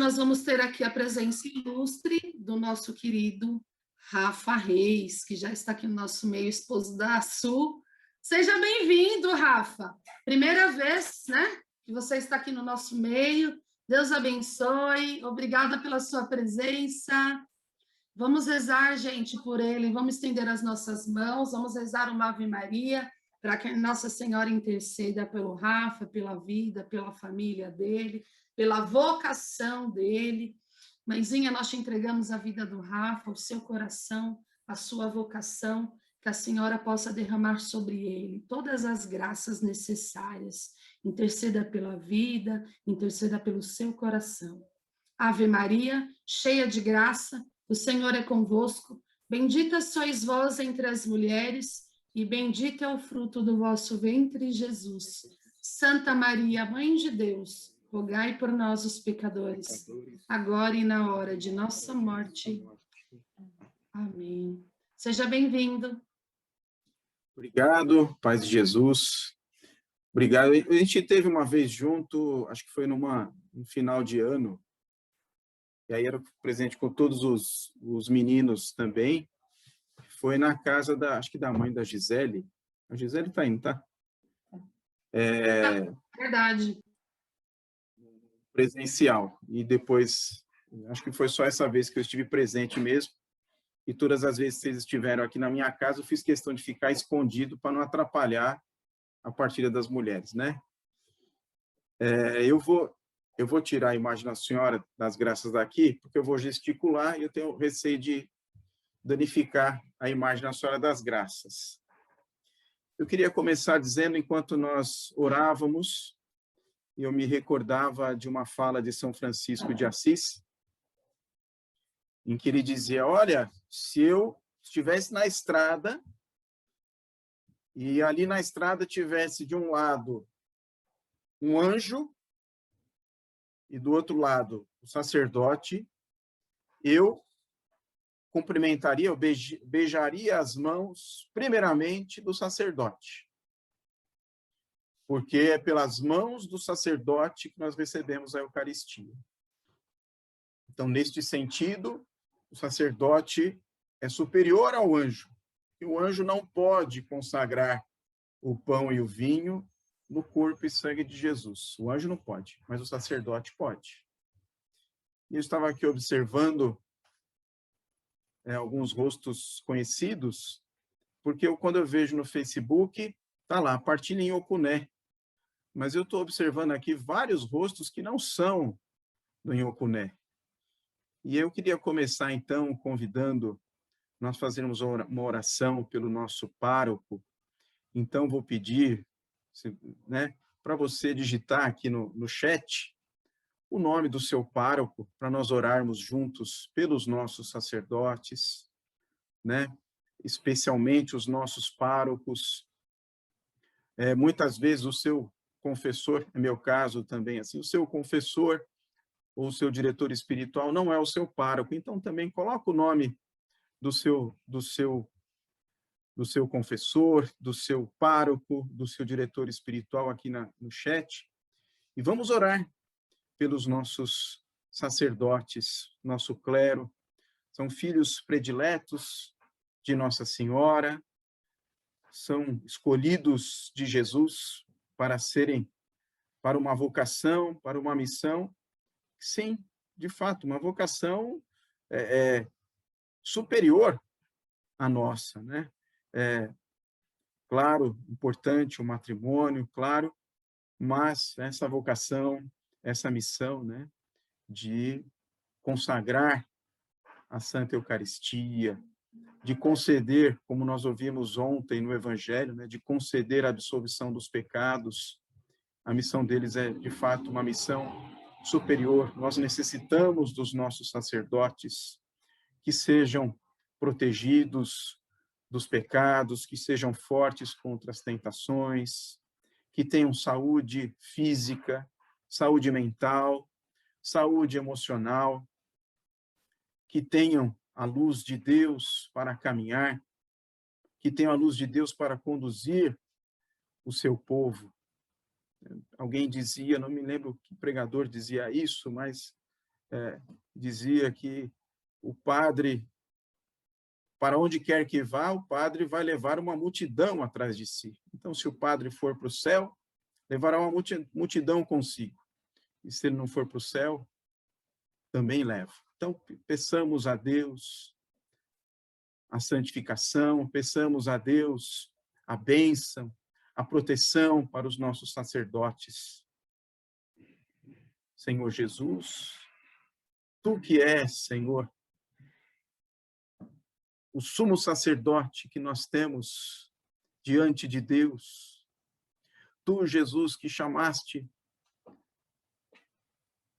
nós vamos ter aqui a presença ilustre do nosso querido Rafa Reis, que já está aqui no nosso meio, esposo da Su. Seja bem-vindo, Rafa. Primeira vez, né, que você está aqui no nosso meio. Deus abençoe. Obrigada pela sua presença. Vamos rezar, gente, por ele. Vamos estender as nossas mãos. Vamos rezar uma Ave Maria para que Nossa Senhora interceda pelo Rafa, pela vida, pela família dele, pela vocação dele. Mãezinha, nós te entregamos a vida do Rafa, o seu coração, a sua vocação, que a Senhora possa derramar sobre ele todas as graças necessárias. Interceda pela vida, interceda pelo seu coração. Ave Maria, cheia de graça, o Senhor é convosco. Bendita sois vós entre as mulheres, e bendito é o fruto do vosso ventre, Jesus. Santa Maria, Mãe de Deus, rogai por nós, os pecadores, agora e na hora de nossa morte. Amém. Seja bem-vindo. Obrigado, paz de Jesus. Obrigado. A gente teve uma vez junto, acho que foi no final de ano, e aí era presente com todos os meninos também. Foi na casa acho que da mãe da Gisele. A Gisele está indo, tá? Verdade. Presencial. E depois, acho que foi só essa vez que eu estive presente mesmo. E todas as vezes que vocês estiveram aqui na minha casa, eu fiz questão de ficar escondido para não atrapalhar a partilha das mulheres, né? Eu vou tirar a imagem da senhora das graças daqui, porque eu vou gesticular e eu tenho receio de danificar a imagem da senhora das graças. Eu queria começar dizendo, enquanto nós orávamos, eu me recordava de uma fala de São Francisco de Assis, em que ele dizia, olha, se eu estivesse na estrada, e ali na estrada tivesse de um lado um anjo, e do outro lado o sacerdote, eu cumprimentaria, eu beijaria as mãos, primeiramente, do sacerdote. Porque é pelas mãos do sacerdote que nós recebemos a Eucaristia. Então, neste sentido, o sacerdote é superior ao anjo. E o anjo não pode consagrar o pão e o vinho no corpo e sangue de Jesus. O anjo não pode, mas o sacerdote pode. E eu estava aqui observando alguns rostos conhecidos, porque quando eu vejo no Facebook, está lá, partilha em Ocuné. Mas eu estou observando aqui vários rostos que não são do Inhocuné. E eu queria começar, então, convidando nós fazermos uma oração pelo nosso pároco. Então, vou pedir, né, para você digitar aqui no chat o nome do seu pároco, para nós orarmos juntos pelos nossos sacerdotes, né? Especialmente os nossos párocos. Muitas vezes o seu confessor, é meu caso também, assim, o seu confessor ou o seu diretor espiritual não é o seu pároco, então também coloca o nome do seu confessor, do seu pároco, do seu diretor espiritual aqui no chat, e vamos orar pelos nossos sacerdotes, nosso clero, são filhos prediletos de Nossa Senhora, são escolhidos de Jesus para uma vocação, para uma missão. Sim, de fato, uma vocação superior à nossa, né? Claro, importante o matrimônio, claro, mas essa vocação, essa missão, né, de consagrar a Santa Eucaristia, de conceder, como nós ouvimos ontem no Evangelho, né, de conceder a absolvição dos pecados. A missão deles é, de fato, uma missão superior. Nós necessitamos dos nossos sacerdotes que sejam protegidos dos pecados, que sejam fortes contra as tentações, que tenham saúde física, saúde mental, saúde emocional, que tenham a luz de Deus para caminhar, que tenham a luz de Deus para conduzir o seu povo. Alguém dizia, não me lembro que pregador dizia isso, mas dizia que o padre, para onde quer que vá, o padre vai levar uma multidão atrás de si. Então, se o padre for para o céu, levará uma multidão consigo. E se ele não for para o céu, também leva. Então, peçamos a Deus a santificação, peçamos a Deus a bênção, a proteção para os nossos sacerdotes. Senhor Jesus, tu que és, Senhor, o sumo sacerdote que nós temos diante de Deus, tu, Jesus, que chamaste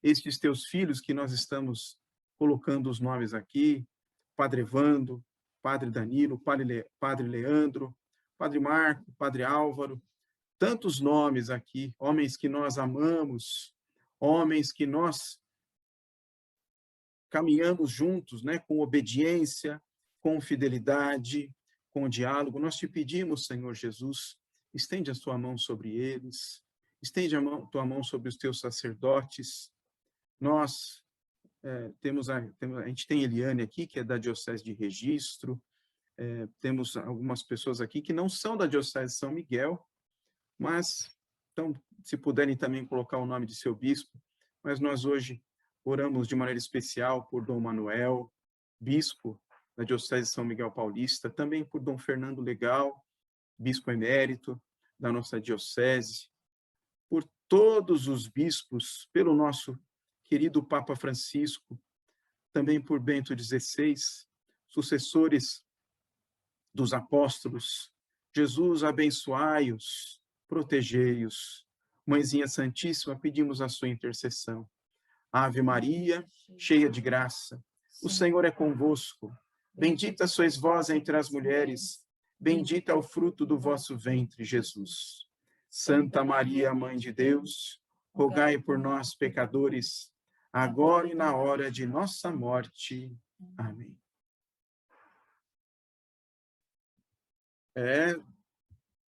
estes teus filhos que nós estamos colocando os nomes aqui, Padre Evandro, Padre Danilo, Padre Leandro, Padre Marco, Padre Álvaro, tantos nomes aqui, homens que nós amamos, homens que nós caminhamos juntos, né, com obediência, com fidelidade, com diálogo. Nós te pedimos, Senhor Jesus, estende a tua mão sobre eles, estende tua mão sobre os teus sacerdotes. Nós a gente tem Eliane aqui, que é da Diocese de Registro, temos algumas pessoas aqui que não são da Diocese de São Miguel, mas, então, se puderem também colocar o nome de seu bispo, mas nós hoje oramos de maneira especial por Dom Manuel, bispo da Diocese de São Miguel Paulista, também por Dom Fernando Legal, bispo emérito da nossa diocese, por todos os bispos, pelo nosso querido Papa Francisco, também por Bento XVI, sucessores dos apóstolos. Jesus, abençoai-os, protegei-os. Mãezinha Santíssima, pedimos a sua intercessão. Ave Maria, cheia de graça, o Senhor é convosco. Bendita sois vós entre as mulheres, bendito é o fruto do vosso ventre, Jesus. Santa Maria, Mãe de Deus, rogai por nós, pecadores, agora e na hora de nossa morte. Amém.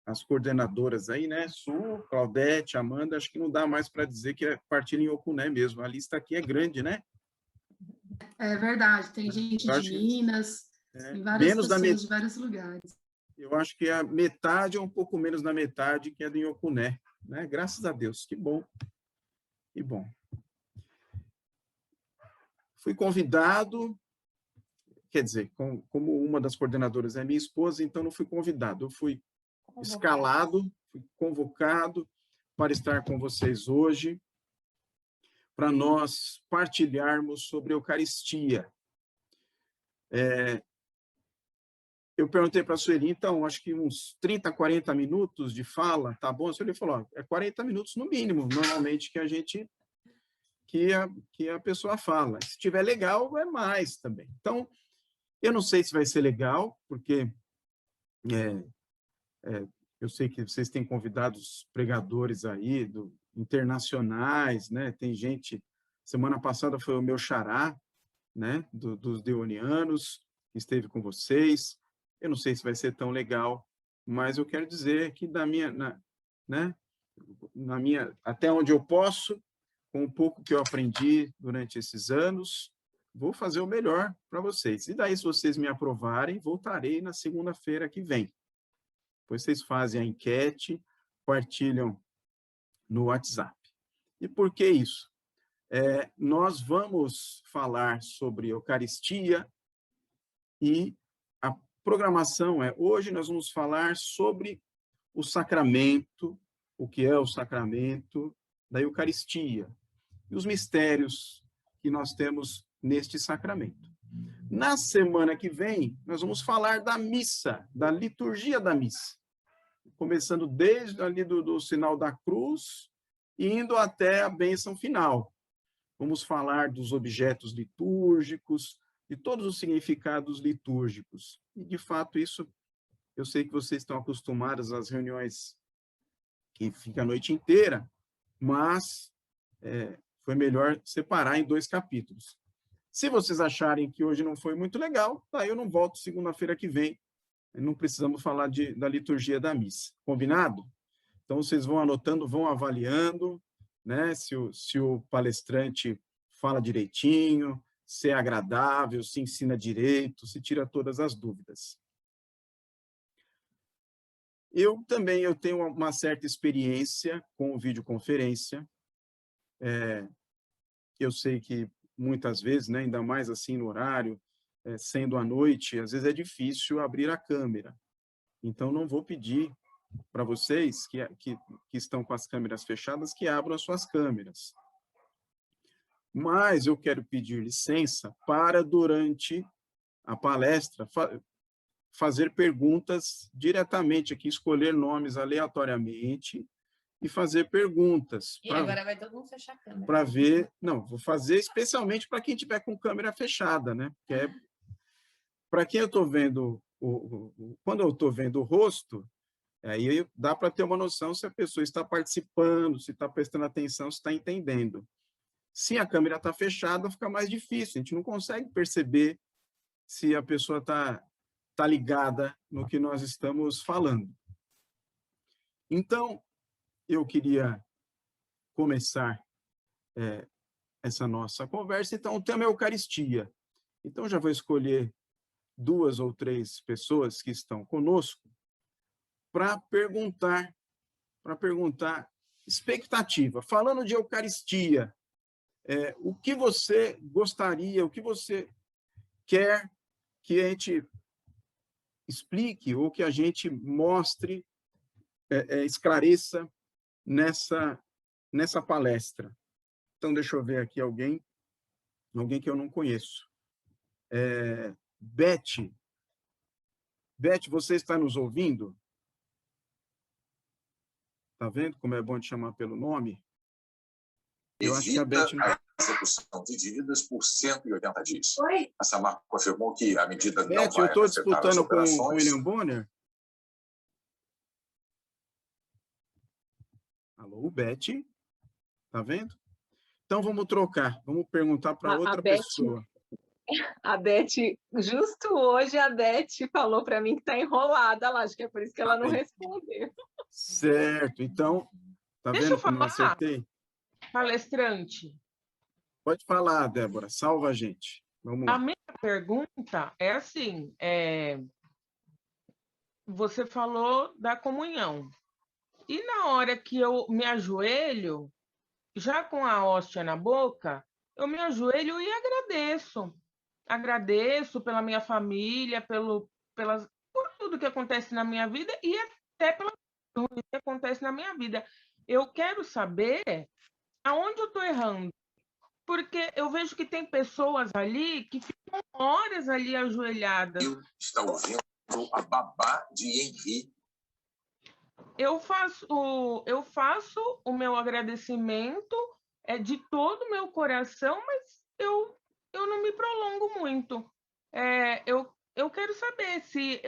As coordenadoras aí, né? Su, Claudete, Amanda, acho que não dá mais para dizer que é partilha em Ocuné mesmo. A lista aqui é grande, né? É verdade, tem gente de Minas, tem várias pessoas de vários lugares. Eu acho que a metade ou um pouco menos da metade que é do Ocuné, né? Graças a Deus, que bom. Que bom. Fui convidado, quer dizer, como uma das coordenadoras é minha esposa, então não fui convidado, eu fui escalado, fui convocado para estar com vocês hoje, para nós partilharmos sobre a Eucaristia. Eu perguntei para a Sueli, então, acho que uns 30, 40 minutos de fala, tá bom? A Sueli falou, é 40 minutos no mínimo, normalmente, que a pessoa fala. Se estiver legal, é mais também. Então, eu não sei se vai ser legal, porque eu sei que vocês têm convidados pregadores aí, internacionais, né? Tem gente, semana passada foi o meu xará, né? Dos deonianos, que esteve com vocês. Eu não sei se vai ser tão legal, mas eu quero dizer que até onde eu posso, com o pouco que eu aprendi durante esses anos, vou fazer o melhor para vocês. E daí, se vocês me aprovarem, voltarei na segunda-feira que vem. Depois vocês fazem a enquete, partilham no WhatsApp. E por que isso? Nós vamos falar sobre Eucaristia e a programação hoje nós vamos falar sobre o sacramento, o que é o sacramento da Eucaristia e os mistérios que nós temos neste sacramento. Na semana que vem, nós vamos falar da missa, da liturgia da missa, começando desde ali do sinal da cruz e indo até a bênção final. Vamos falar dos objetos litúrgicos, de todos os significados litúrgicos. E, de fato, isso, eu sei que vocês estão acostumados às reuniões que ficam a noite inteira, mas foi melhor separar em 2 capítulos. Se vocês acharem que hoje não foi muito legal, daí eu não volto segunda-feira que vem. Não precisamos falar da liturgia da missa. Combinado? Então, vocês vão anotando, vão avaliando, né? Se o palestrante fala direitinho, se é agradável, se ensina direito, se tira todas as dúvidas. Eu tenho uma certa experiência com videoconferência. Eu sei que muitas vezes, né, ainda mais assim no horário, sendo à noite, às vezes é difícil abrir a câmera. Então, não vou pedir para vocês que estão com as câmeras fechadas que abram as suas câmeras. Mas eu quero pedir licença para, durante a palestra, fazer perguntas diretamente aqui, escolher nomes aleatoriamente e fazer perguntas. E agora vai todo mundo fechar a câmera. Para ver... Não, vou fazer especialmente para quem tiver com câmera fechada, né? Para quem eu estou vendo... Quando eu estou vendo o rosto, aí dá para ter uma noção se a pessoa está participando, se está prestando atenção, se está entendendo. Se a câmera está fechada, fica mais difícil. A gente não consegue perceber se a pessoa está ligada no que nós estamos falando. Então, eu queria começar essa nossa conversa. Então, o tema é Eucaristia. Então, já vou escolher 2 ou 3 pessoas que estão conosco para perguntar expectativa. Falando de Eucaristia, o que você gostaria, o que você quer que a gente explique ou que a gente mostre, esclareça nessa palestra. Então, deixa eu ver aqui alguém que eu não conheço. Beth, você está nos ouvindo? Está vendo como é bom te chamar pelo nome? Eu acho que a Beth... a execução de dívidas por 180 dias. Oi? A Samarco afirmou que a medida não vai eu estou afetar as disputando com o operações. William Bonner. Alô, Beth? Está vendo? Então, vamos trocar. Vamos perguntar para outra pessoa. A Beth, justo hoje, a Beth falou para mim que está enrolada lá. Acho que é por isso que ela não respondeu. Certo. Então, tá vendo como eu acertei? Palestrante. Pode falar, Débora. Salva a gente. Vamos lá. A minha pergunta é assim, você falou da comunhão. E na hora que eu me ajoelho, já com a hóstia na boca, eu me ajoelho e agradeço. Agradeço pela minha família, por tudo que acontece na minha vida e até pela coisa que acontece na minha vida. Eu quero saber aonde eu estou errando. Porque eu vejo que tem pessoas ali que ficam horas ali ajoelhadas. Eu estou ouvindo a babá de Henri. Eu faço o meu agradecimento de todo o meu coração, mas eu não me prolongo muito. Eu quero saber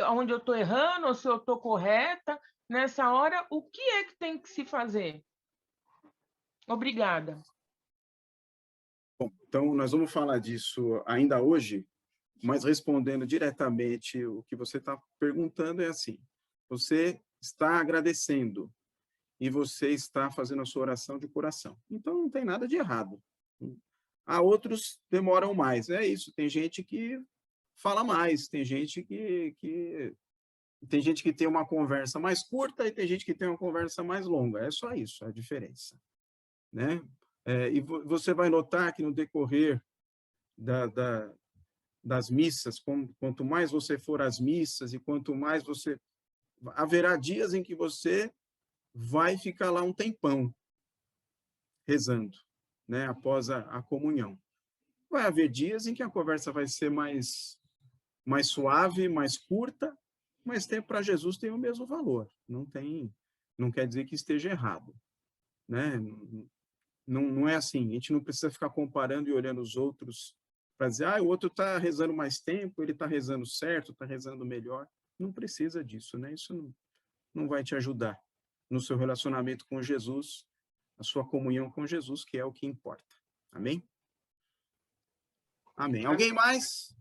onde eu estou errando ou se eu estou correta. Nessa hora, o que é que tem que se fazer? Obrigada. Bom, então, nós vamos falar disso ainda hoje, mas respondendo diretamente o que você está perguntando é assim, você está agradecendo e você está fazendo a sua oração de coração. Então, não tem nada de errado. Há outros que demoram mais, é isso. Tem gente que fala mais, tem gente que tem uma conversa mais curta e tem gente que tem uma conversa mais longa. É só isso, a diferença, né? E você vai notar que no decorrer das missas, quanto mais você for às missas e quanto mais você... Haverá dias em que você vai ficar lá um tempão rezando, né, após a comunhão. Vai haver dias em que a conversa vai ser mais suave, mais curta, mas tempo para Jesus tem o mesmo valor. Não quer dizer que esteja errado, né? Não é assim. A gente não precisa ficar comparando e olhando os outros para dizer, o outro está rezando mais tempo, ele está rezando certo, está rezando melhor. Não precisa disso, né? Isso não vai te ajudar no seu relacionamento com Jesus, a sua comunhão com Jesus, que é o que importa. Amém? Amém. Alguém mais?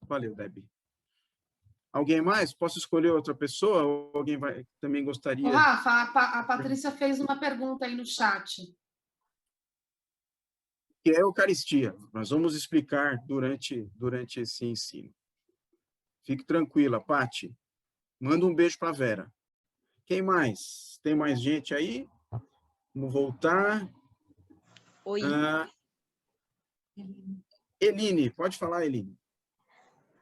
Valeu, Debbie. Alguém mais? Posso escolher outra pessoa? Ou alguém também gostaria? Rafa, a Patrícia fez uma pergunta aí no chat. que é a Eucaristia. Nós vamos explicar durante esse ensino. Fique tranquila, Pati. Manda um beijo para a Vera. Quem mais? Tem mais gente aí? Vamos voltar. Oi. Eline, pode falar, Eline.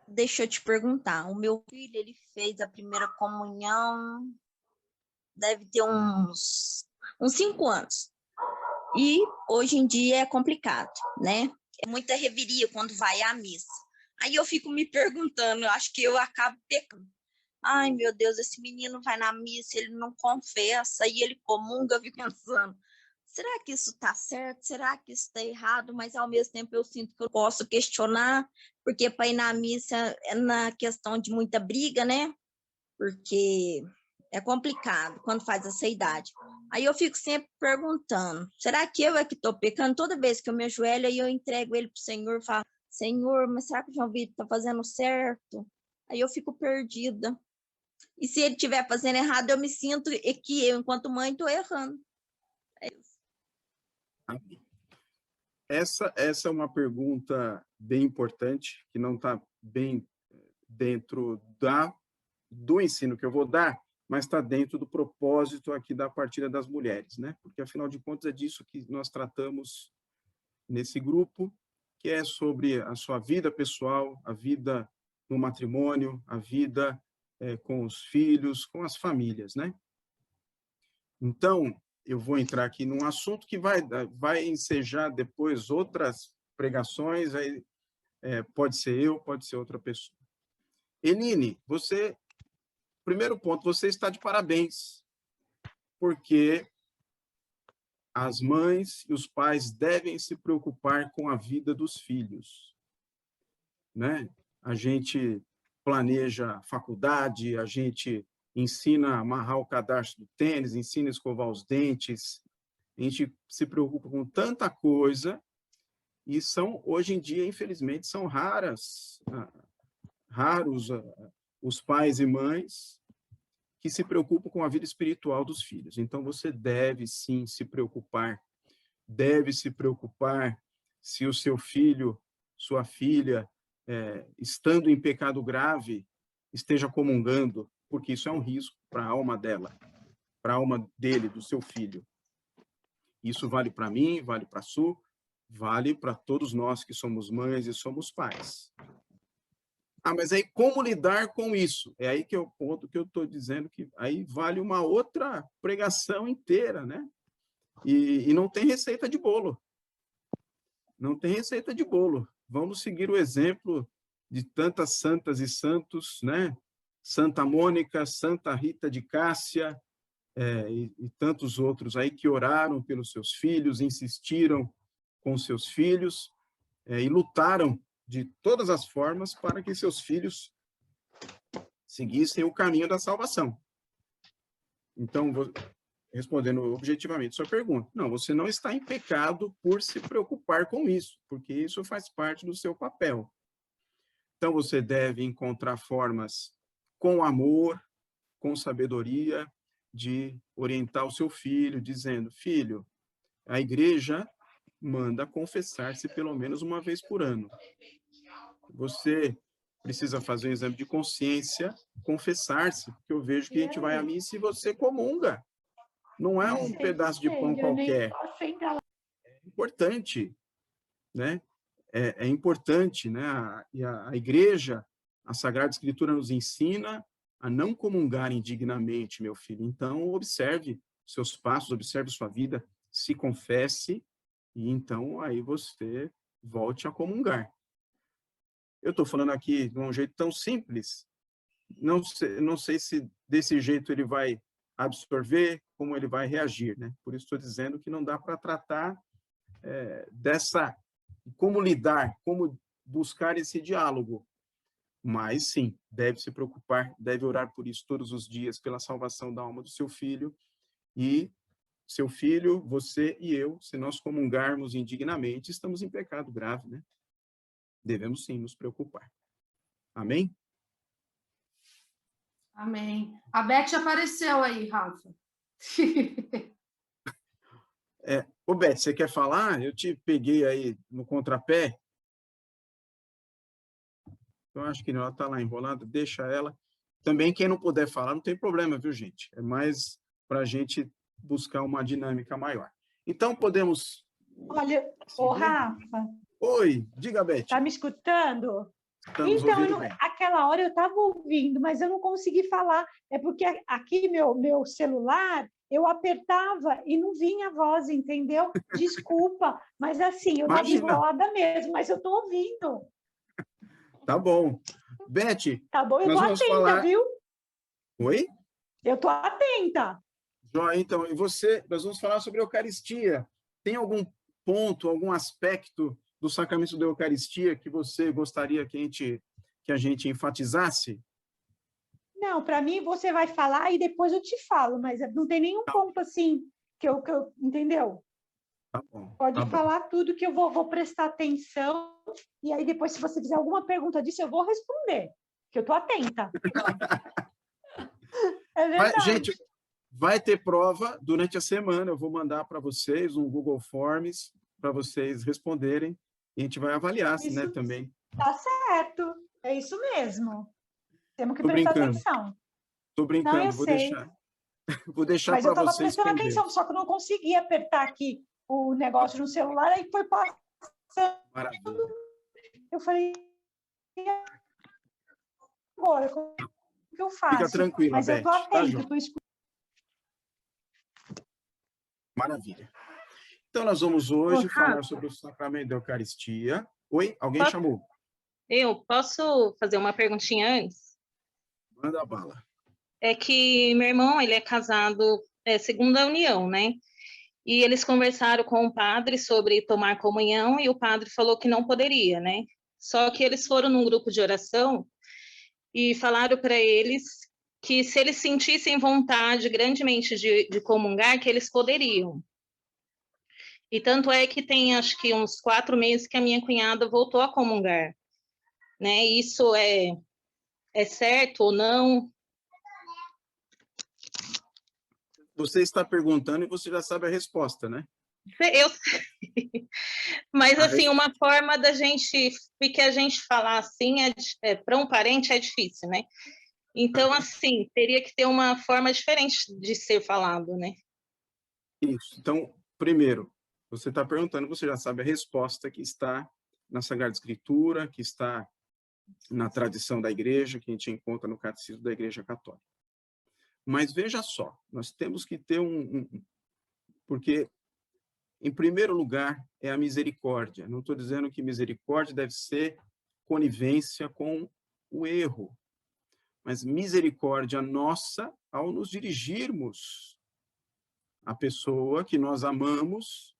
Deixa eu te perguntar. O meu filho, ele fez a primeira comunhão, deve ter uns 5 anos. E hoje em dia é complicado, né? É muita reveria quando vai à missa. Aí eu fico me perguntando, eu acho que eu acabo pecando. Ai, meu Deus, esse menino vai na missa, ele não confessa, aí ele comunga, eu fico pensando, será que isso está certo? Será que isso está errado? Mas, ao mesmo tempo, eu sinto que eu posso questionar, porque para ir na missa é na questão de muita briga, né? Porque é complicado quando faz essa idade. Aí eu fico sempre perguntando, será que eu é que estou pecando? Toda vez que eu me ajoelho, aí eu entrego ele para o Senhor e falo, Senhor, mas será que o João Vitor está fazendo certo? Aí eu fico perdida. E se ele estiver fazendo errado, eu me sinto que eu, enquanto mãe, estou errando. É isso. Essa é uma pergunta bem importante, que não está bem dentro do ensino que eu vou dar, mas está dentro do propósito aqui da partilha das mulheres, né? Porque, afinal de contas, é disso que nós tratamos nesse grupo, que é sobre a sua vida pessoal, a vida no matrimônio, a vida com os filhos, com as famílias, né? Então, eu vou entrar aqui num assunto que vai ensejar depois outras pregações, aí, pode ser eu, pode ser outra pessoa. Eline, primeiro ponto, você está de parabéns, porque as mães e os pais devem se preocupar com a vida dos filhos, né? A gente planeja faculdade, a gente ensina a amarrar o cadarço do tênis, ensina a escovar os dentes, a gente se preocupa com tanta coisa, e hoje em dia, infelizmente, são raros os pais e mães que se preocupam com a vida espiritual dos filhos. Então, você deve, sim, se preocupar se o seu filho, sua filha, estando em pecado grave, esteja comungando, porque isso é um risco para a alma dela, para a alma dele, do seu filho. Isso vale para mim, vale para a Su, vale para todos nós que somos mães e somos pais. Mas aí como lidar com isso? É aí que é o ponto que eu estou dizendo, que aí vale uma outra pregação inteira, né? E não tem receita de bolo. Não tem receita de bolo. Vamos seguir o exemplo de tantas santas e santos, né? Santa Mônica, Santa Rita de Cássia, e tantos outros aí que oraram pelos seus filhos, insistiram com seus filhos, e lutaram de todas as formas para que seus filhos seguissem o caminho da salvação. Então, respondendo objetivamente sua pergunta, não, você não está em pecado por se preocupar com isso, porque isso faz parte do seu papel. Então, você deve encontrar formas com amor, com sabedoria, de orientar o seu filho, dizendo, filho, a igreja manda confessar-se pelo menos uma vez por ano. Você precisa fazer um exame de consciência, confessar-se, porque eu vejo que a gente vai à missa e você comunga. Não é um pedaço de pão qualquer. É importante, né? É importante, né? E a igreja, a Sagrada Escritura nos ensina a não comungar indignamente, meu filho. Então, observe seus passos, observe sua vida, se confesse, e então aí você volte a comungar. Eu estou falando aqui de um jeito tão simples, não sei se desse jeito ele vai absorver, como ele vai reagir, né? Por isso estou dizendo que não dá para tratar como lidar, como buscar esse diálogo. Mas, sim, deve se preocupar, deve orar por isso todos os dias, pela salvação da alma do seu filho. E seu filho, você e eu, se nós comungarmos indignamente, estamos em pecado grave, né? Devemos, sim, nos preocupar. Amém? Amém. A Beth apareceu aí, Rafa. Ô, Beth, você quer falar? Eu te peguei aí no contrapé. Eu acho que não, ela está lá enrolada, deixa ela. Também, quem não puder falar, não tem problema, viu, gente? É mais para a gente buscar uma dinâmica maior. Então, podemos... Olha, ô Rafa, Oi, diga, Beth. tá me escutando? Estamos Então, ouvindo bem. aquela hora eu estava ouvindo, mas eu não consegui falar. É porque aqui meu celular, eu apertava e não vinha a voz, entendeu? Desculpa, mas assim, eu estava enrolada mesmo, mas eu estou ouvindo. Tá bom. Beth, tá bom, eu estou atenta, viu? Oi? Eu estou atenta. Joia, então, e você, nós vamos falar sobre a Eucaristia. Tem algum ponto, algum aspecto do sacramento da Eucaristia que você gostaria que a gente enfatizasse? Não, para mim você vai falar e depois eu te falo, mas não tem nenhum ponto assim que eu entendeu? Tá bom. Pode falar tudo que eu vou prestar atenção e aí depois, se você fizer alguma pergunta disso, eu vou responder, que eu estou atenta. É verdade. Gente, vai ter prova durante a semana, eu vou mandar para vocês um Google Forms para vocês responderem e a gente vai avaliar, isso, né, também. Tá certo, é isso mesmo. Temos que prestar atenção. Tô brincando, não, vou deixar mas para vocês. Mas eu estava prestando atenção, só que eu não consegui apertar aqui o negócio no celular, aí foi passando. Maravilha. Eu falei, agora, como que eu faço? Fica tranquila, mas Beth, eu estou atenta, estou escutando. Maravilha. Então, nós vamos hoje falar sobre o sacramento da Eucaristia. Oi, alguém chamou? Eu posso fazer uma perguntinha antes? Manda a bala. É que meu irmão, ele é casado segunda união, né? E eles conversaram com o padre sobre tomar comunhão e o padre falou que não poderia, né? Só que eles foram num grupo de oração e falaram para eles que se eles sentissem vontade grandemente de comungar, que eles poderiam. E tanto é que tem, acho que uns 4 meses que a minha cunhada voltou a comungar. Né? Isso é certo ou não? Você está perguntando e você já sabe a resposta, né? Eu sei. Mas, assim, uma forma da gente... Porque a gente falar assim, para um parente é difícil, né? Então, assim, teria que ter uma forma diferente de ser falado, né? Isso. Então, primeiro, você está perguntando, você já sabe a resposta que está na Sagrada Escritura, que está na tradição da Igreja, que a gente encontra no Catecismo da Igreja Católica. Mas veja só, nós temos que ter porque, em primeiro lugar, é a misericórdia. Não estou dizendo que misericórdia deve ser conivência com o erro, mas misericórdia nossa ao nos dirigirmos à pessoa que nós amamos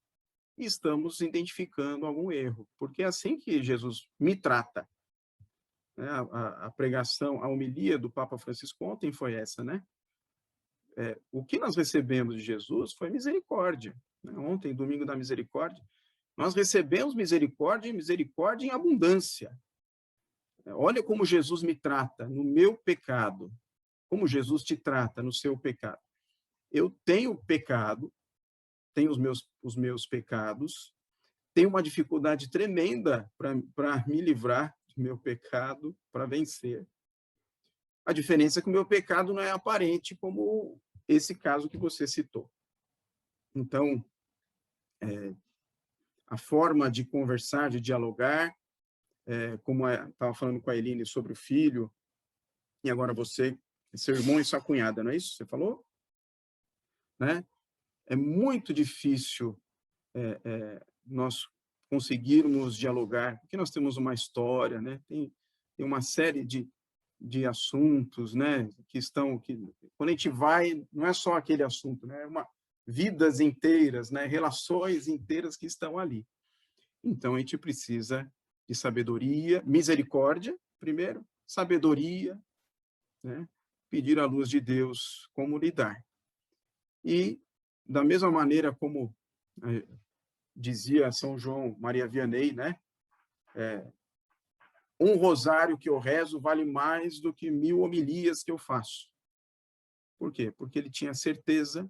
e estamos identificando algum erro. Porque é assim que Jesus me trata. A pregação, a homilia do Papa Francisco ontem foi essa, né? O que nós recebemos de Jesus foi misericórdia. Né? Ontem, domingo da misericórdia, nós recebemos misericórdia e misericórdia em abundância. Olha como Jesus me trata no meu pecado, como Jesus te trata no seu pecado. Eu tenho pecado, tenho os meus pecados, tenho uma dificuldade tremenda para me livrar do meu pecado, para vencer. A diferença é que o meu pecado não é aparente, como esse caso que você citou. Então, a forma de conversar, de dialogar, como estava falando com a Eline sobre o filho, e agora você, seu irmão e sua cunhada, não é isso que você falou? Né? É muito difícil nós conseguirmos dialogar, porque nós temos uma história, né? Tem uma série de assuntos, né? Quando a gente vai, não é só aquele assunto, né? Vidas inteiras, né? Relações inteiras que estão ali. Então, a gente precisa de sabedoria, misericórdia, primeiro, sabedoria, né? Pedir à luz de Deus como lidar. E, da mesma maneira como dizia São João Maria Vianney, né? Um rosário que eu rezo vale mais do que 1000 homilias que eu faço. Por quê? Porque ele tinha certeza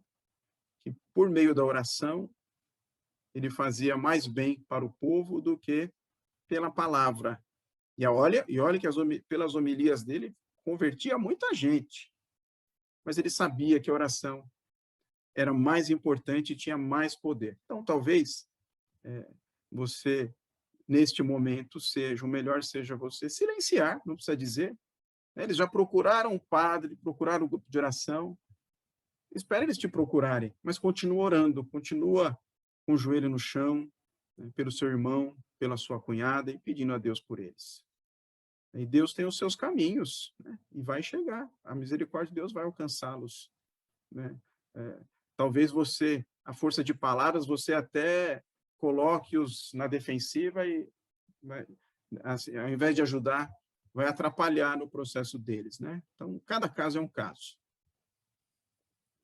que, por meio da oração, ele fazia mais bem para o povo do que pela palavra. E olha que pelas homilias dele convertia muita gente. Mas ele sabia que a oração era mais importante e tinha mais poder. Então, talvez você, neste momento, o melhor seja você silenciar, não precisa dizer. Eles já procuraram um padre, procuraram um grupo de oração. Espera eles te procurarem, mas continua orando, continua com o joelho no chão, né, pelo seu irmão, pela sua cunhada, e pedindo a Deus por eles. E Deus tem os seus caminhos, né, e vai chegar. A misericórdia de Deus vai alcançá-los, né? Talvez você, a força de palavras, você até coloque-os na defensiva e, assim, ao invés de ajudar, vai atrapalhar no processo deles, né? Então, cada caso é um caso.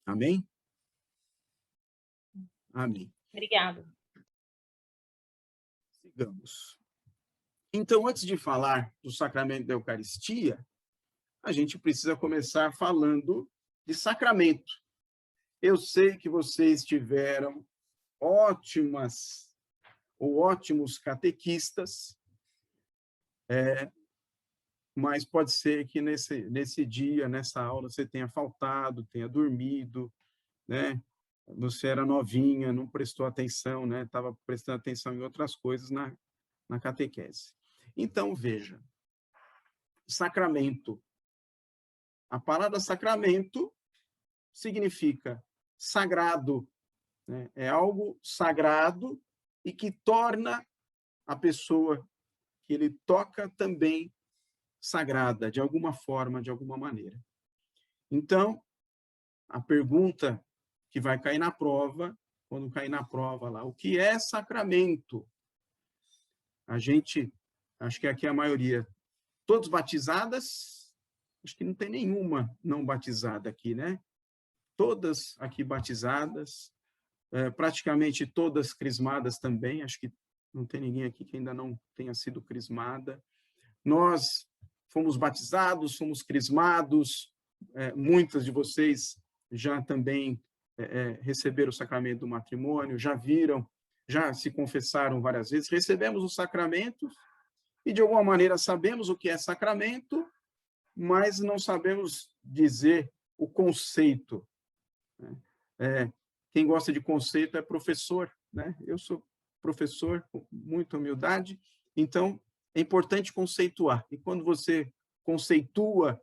Amém? Amém. Obrigada. Sigamos. Então, antes de falar do sacramento da Eucaristia, a gente precisa começar falando de sacramento. Eu sei que vocês tiveram ótimos catequistas, mas pode ser que nesse dia, nessa aula, você tenha faltado, tenha dormido, né? Você era novinha, não prestou atenção, né? Estava prestando atenção em outras coisas na catequese. Então, veja, sacramento. A palavra sacramento significa sagrado, né? É algo sagrado e que torna a pessoa que ele toca também sagrada, de alguma forma, de alguma maneira. Então, a pergunta que vai cair na prova, quando cair na prova lá, o que é sacramento? A gente, acho que aqui a maioria, todos batizadas, acho que não tem nenhuma não batizada aqui, né? Todas aqui batizadas, praticamente todas crismadas também, acho que não tem ninguém aqui que ainda não tenha sido crismada. Nós fomos batizados, fomos crismados, muitas de vocês já também receberam o sacramento do matrimônio, já viram, já se confessaram várias vezes, recebemos o sacramento e, de alguma maneira, sabemos o que é sacramento, mas não sabemos dizer o conceito. Quem gosta de conceito é professor, né? Eu sou professor com muita humildade, então é importante conceituar. E quando você conceitua,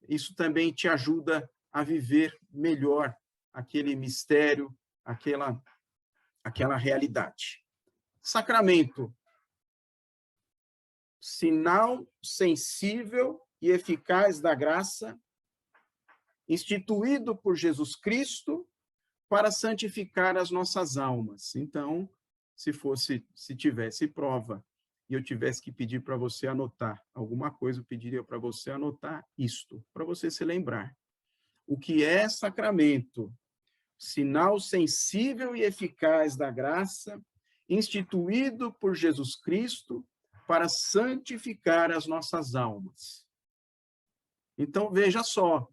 isso também te ajuda a viver melhor aquele mistério, aquela realidade. Sacramento, sinal sensível e eficaz da graça, instituído por Jesus Cristo para santificar as nossas almas. Então, se tivesse prova e eu tivesse que pedir para você anotar alguma coisa, eu pediria para você anotar isto, para você se lembrar. O que é sacramento? Sinal sensível e eficaz da graça, instituído por Jesus Cristo para santificar as nossas almas. Então, veja só,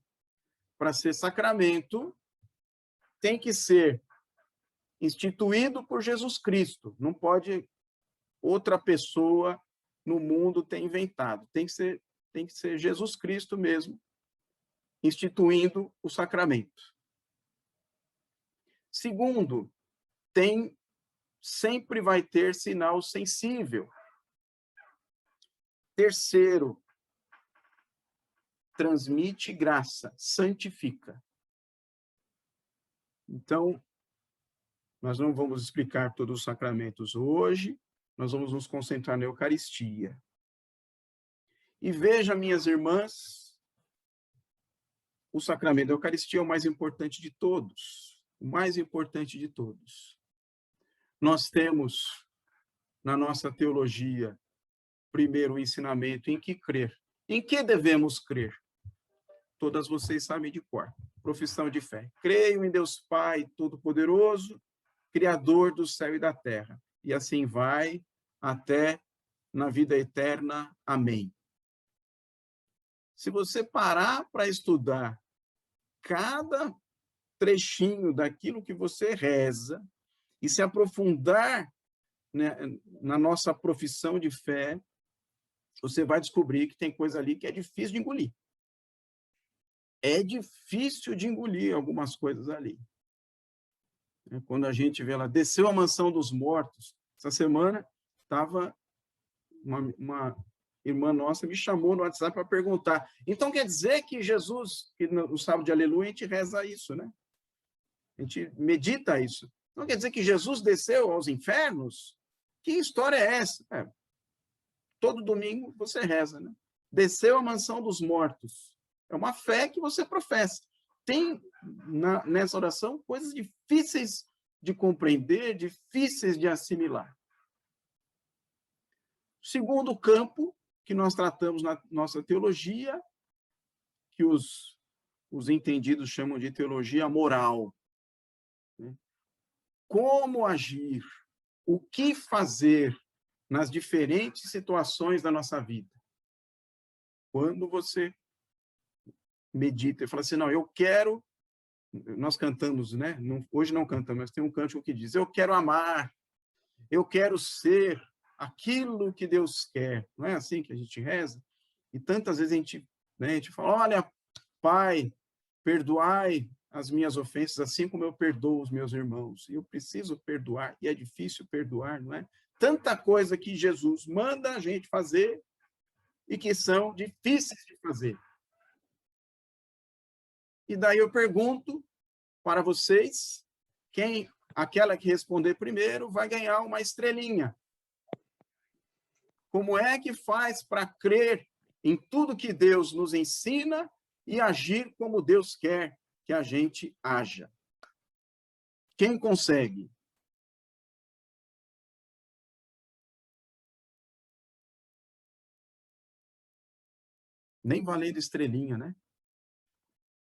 para ser sacramento, tem que ser instituído por Jesus Cristo. Não pode outra pessoa no mundo ter inventado. Tem que ser Jesus Cristo mesmo, instituindo o sacramento. Segundo, sempre vai ter sinal sensível. Terceiro, transmite graça, santifica. Então, nós não vamos explicar todos os sacramentos hoje, nós vamos nos concentrar na Eucaristia. E veja, minhas irmãs, o sacramento da Eucaristia é o mais importante de todos, o mais importante de todos. Nós temos, na nossa teologia, primeiro o ensinamento em que crer. Em que devemos crer? Todas vocês sabem de cor. Profissão de fé. Creio em Deus Pai Todo-Poderoso, Criador do céu e da terra. E assim vai até na vida eterna. Amém. Se você parar para estudar cada trechinho daquilo que você reza e se aprofundar, né, na nossa profissão de fé, você vai descobrir que tem coisa ali que é difícil de engolir. É difícil de engolir algumas coisas ali. Quando a gente vê lá, desceu a mansão dos mortos. Essa semana, estava uma irmã nossa me chamou no WhatsApp para perguntar. Então, quer dizer que Jesus, que no sábado de aleluia, a gente reza isso, né? A gente medita isso. Então, quer dizer que Jesus desceu aos infernos? Que história é essa? Todo domingo você reza, né? Desceu à mansão dos mortos. É uma fé que você professa. Tem nessa oração coisas difíceis de compreender, difíceis de assimilar. Segundo campo que nós tratamos na nossa teologia, que os entendidos chamam de teologia moral. Como agir? O que fazer nas diferentes situações da nossa vida? Quando você medita e fala assim, não, eu quero... Nós cantamos, né? Hoje não cantamos, mas tem um cântico que diz, eu quero amar, eu quero ser aquilo que Deus quer. Não é assim que a gente reza? E tantas vezes a gente fala, olha, Pai, perdoai as minhas ofensas, assim como eu perdoo os meus irmãos. E eu preciso perdoar, e é difícil perdoar, não é? Tanta coisa que Jesus manda a gente fazer e que são difíceis de fazer. E daí eu pergunto para vocês, aquela que responder primeiro vai ganhar uma estrelinha. Como é que faz para crer em tudo que Deus nos ensina e agir como Deus quer que a gente haja? Quem consegue? Nem valendo estrelinha, né?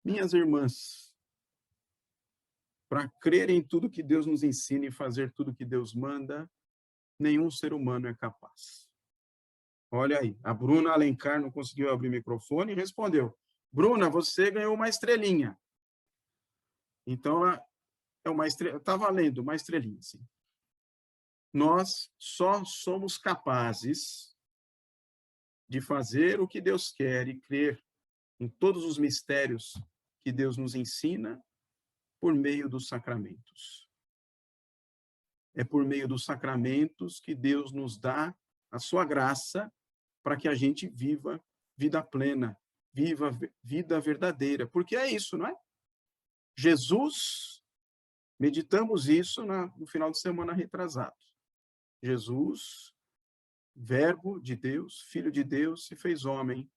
Minhas irmãs, para crer em tudo que Deus nos ensina e fazer tudo que Deus manda, nenhum ser humano é capaz. Olha aí, a Bruna Alencar não conseguiu abrir o microfone e respondeu. Bruna, você ganhou uma estrelinha. Então, está valendo uma estrelinha, sim. Nós só somos capazes de fazer o que Deus quer e crer em todos os mistérios que Deus nos ensina por meio dos sacramentos. É por meio dos sacramentos que Deus nos dá a sua graça para que a gente viva vida plena, viva vida verdadeira. Porque é isso, não é? Jesus, meditamos isso no final de semana retrasado. Jesus, Verbo de Deus, Filho de Deus, se fez homem,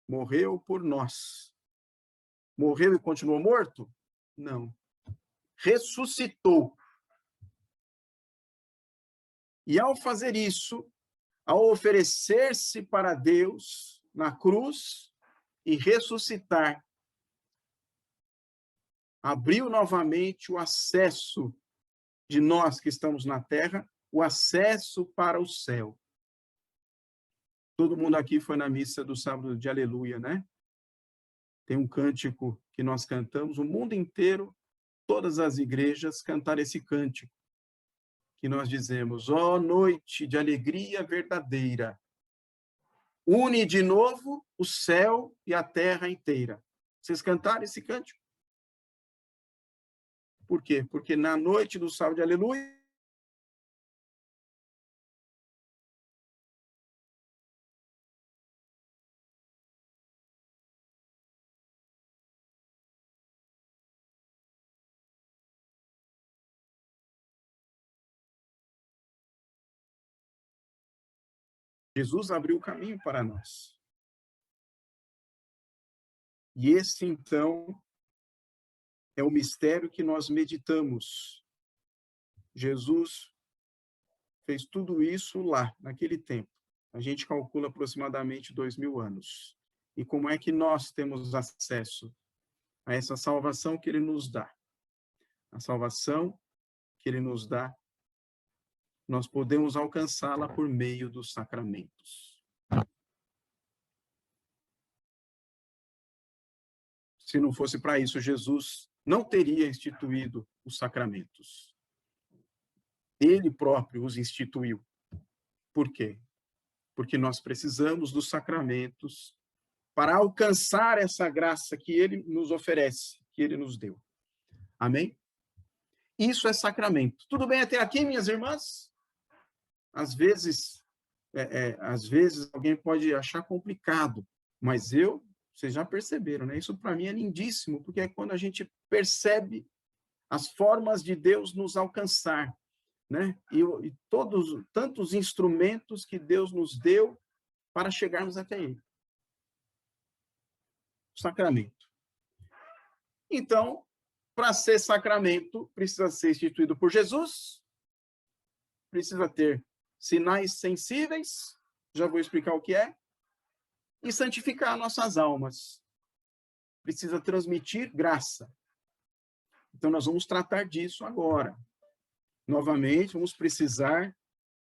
morreu por nós. Morreu e continuou morto? Não. Ressuscitou. E ao fazer isso, ao oferecer-se para Deus na cruz e ressuscitar, abriu novamente o acesso de nós que estamos na terra, o acesso para o céu. Todo mundo aqui foi na missa do sábado de aleluia, né? Tem um cântico que nós cantamos, o mundo inteiro, todas as igrejas cantaram esse cântico, que nós dizemos, ó noite de alegria verdadeira, une de novo o céu e a terra inteira. Vocês cantaram esse cântico? Por quê? Porque na noite do sábado de aleluia, Jesus abriu o caminho para nós. E esse, então, é o mistério que nós meditamos. Jesus fez tudo isso lá, naquele tempo. A gente calcula aproximadamente 2000 anos. E como é que nós temos acesso a essa salvação que ele nos dá? A salvação que ele nos dá, nós podemos alcançá-la por meio dos sacramentos. Se não fosse para isso, Jesus não teria instituído os sacramentos. Ele próprio os instituiu. Por quê? Porque nós precisamos dos sacramentos para alcançar essa graça que ele nos oferece, que ele nos deu. Amém? Isso é sacramento. Tudo bem até aqui, minhas irmãs? Às vezes alguém pode achar complicado, mas vocês já perceberam, né? Isso para mim é lindíssimo, porque é quando a gente percebe as formas de Deus nos alcançar, né? E tantos instrumentos que Deus nos deu para chegarmos até Ele. Sacramento. Então, para ser sacramento, precisa ser instituído por Jesus, precisa ter sinais sensíveis, já vou explicar o que é, e santificar nossas almas. Precisa transmitir graça. Então, nós vamos tratar disso agora. Novamente, vamos precisar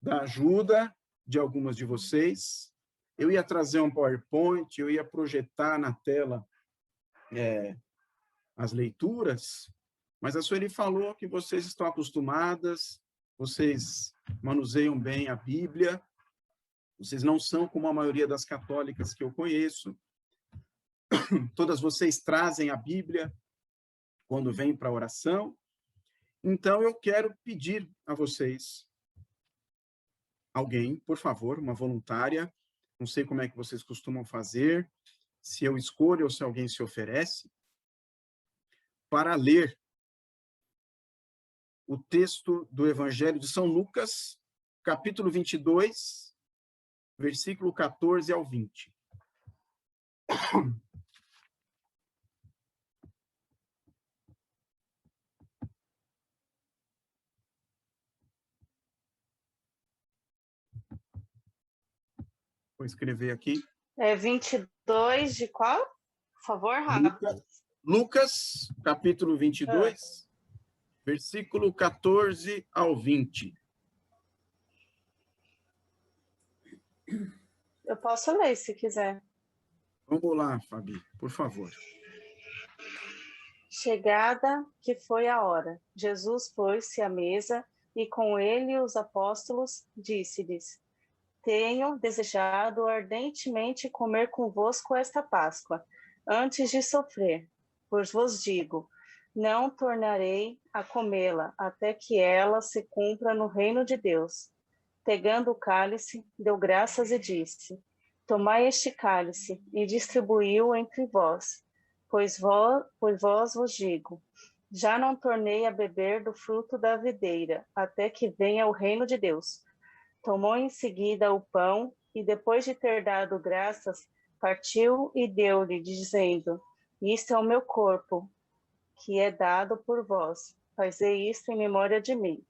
da ajuda de algumas de vocês. Eu ia trazer um PowerPoint, eu ia projetar na tela as leituras, mas a Sueli falou que vocês estão acostumadas, vocês manuseiam bem a Bíblia, vocês não são como a maioria das católicas que eu conheço. Todas vocês trazem a Bíblia quando vêm para a oração. Então, eu quero pedir a vocês, alguém, por favor, uma voluntária, não sei como é que vocês costumam fazer, se eu escolho ou se alguém se oferece, para ler o texto do Evangelho de São Lucas, capítulo 22, versículo 14 ao 20. Vou escrever aqui. 22 de qual? Por favor, Rafa. Lucas, capítulo 22, versículo 14 ao 20. Eu posso ler, se quiser. Vamos lá, Fabi, por favor. Chegada que foi a hora, Jesus pôs-se à mesa e com ele os apóstolos disse-lhes: Tenho desejado ardentemente comer convosco esta Páscoa, antes de sofrer. Pois vos digo, não tornarei a comê-la até que ela se cumpra no reino de Deus. Pegando o cálice, deu graças e disse: Tomai este cálice e distribuiu entre vós, pois vós vos digo, já não tornei a beber do fruto da videira, até que venha o reino de Deus. Tomou em seguida o pão e, depois de ter dado graças, partiu e deu-lhe, dizendo: Isto é o meu corpo, que é dado por vós. Fazei isto em memória de mim.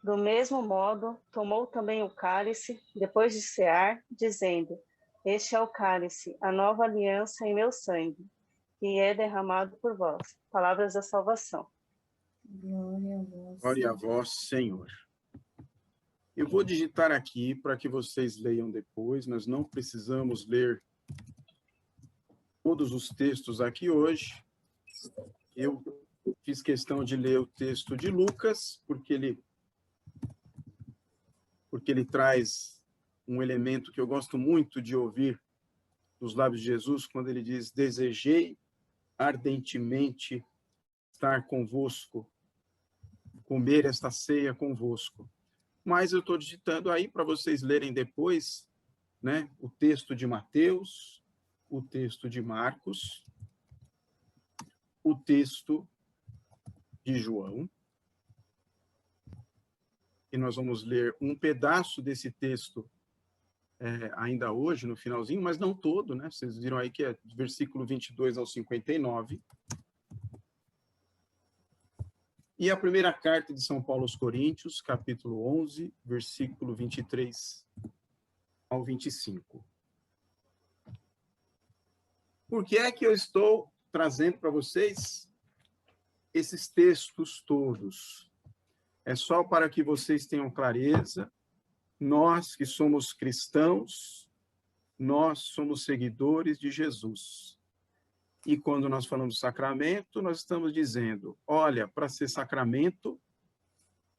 Do mesmo modo, tomou também o cálice, depois de cear, dizendo: Este é o cálice, a nova aliança em meu sangue, que é derramado por vós. Palavras da salvação. Glória a vós, Senhor. Eu vou digitar aqui para que vocês leiam depois. Nós não precisamos ler todos os textos aqui hoje. Eu fiz questão de ler o texto de Lucas, porque ele traz um elemento que eu gosto muito de ouvir dos lábios de Jesus, quando ele diz: desejei ardentemente estar convosco, comer esta ceia convosco. Mas eu estou digitando aí para vocês lerem depois, né, o texto de Mateus, o texto de Marcos, o texto de João. E nós vamos ler um pedaço desse texto ainda hoje, no finalzinho, mas não todo, né? Vocês viram aí que é do versículo 22 ao 59. E a primeira carta de São Paulo aos Coríntios, capítulo 11, versículo 23 ao 25. Por que é que eu estou trazendo para vocês esses textos todos? É só para que vocês tenham clareza. Nós que somos cristãos, nós somos seguidores de Jesus. E quando nós falamos sacramento, nós estamos dizendo, olha, para ser sacramento,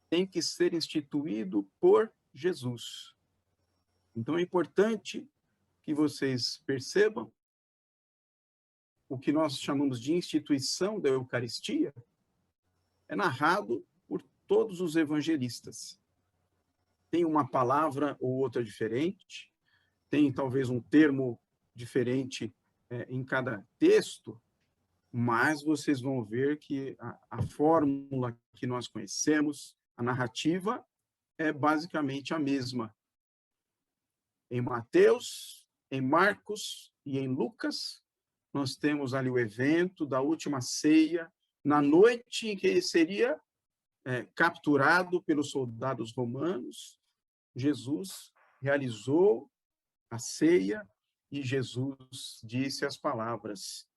tem que ser instituído por Jesus. Então, é importante que vocês percebam o que nós chamamos de instituição da Eucaristia é narrado por todos os evangelistas. Tem uma palavra ou outra diferente, tem talvez um termo diferente em cada texto, mas vocês vão ver que a fórmula que nós conhecemos, a narrativa, é basicamente a mesma. Em Mateus, em Marcos e em Lucas, nós temos ali o evento da última ceia, na noite em que ele seria capturado pelos soldados romanos. Jesus realizou a ceia e Jesus disse as palavras.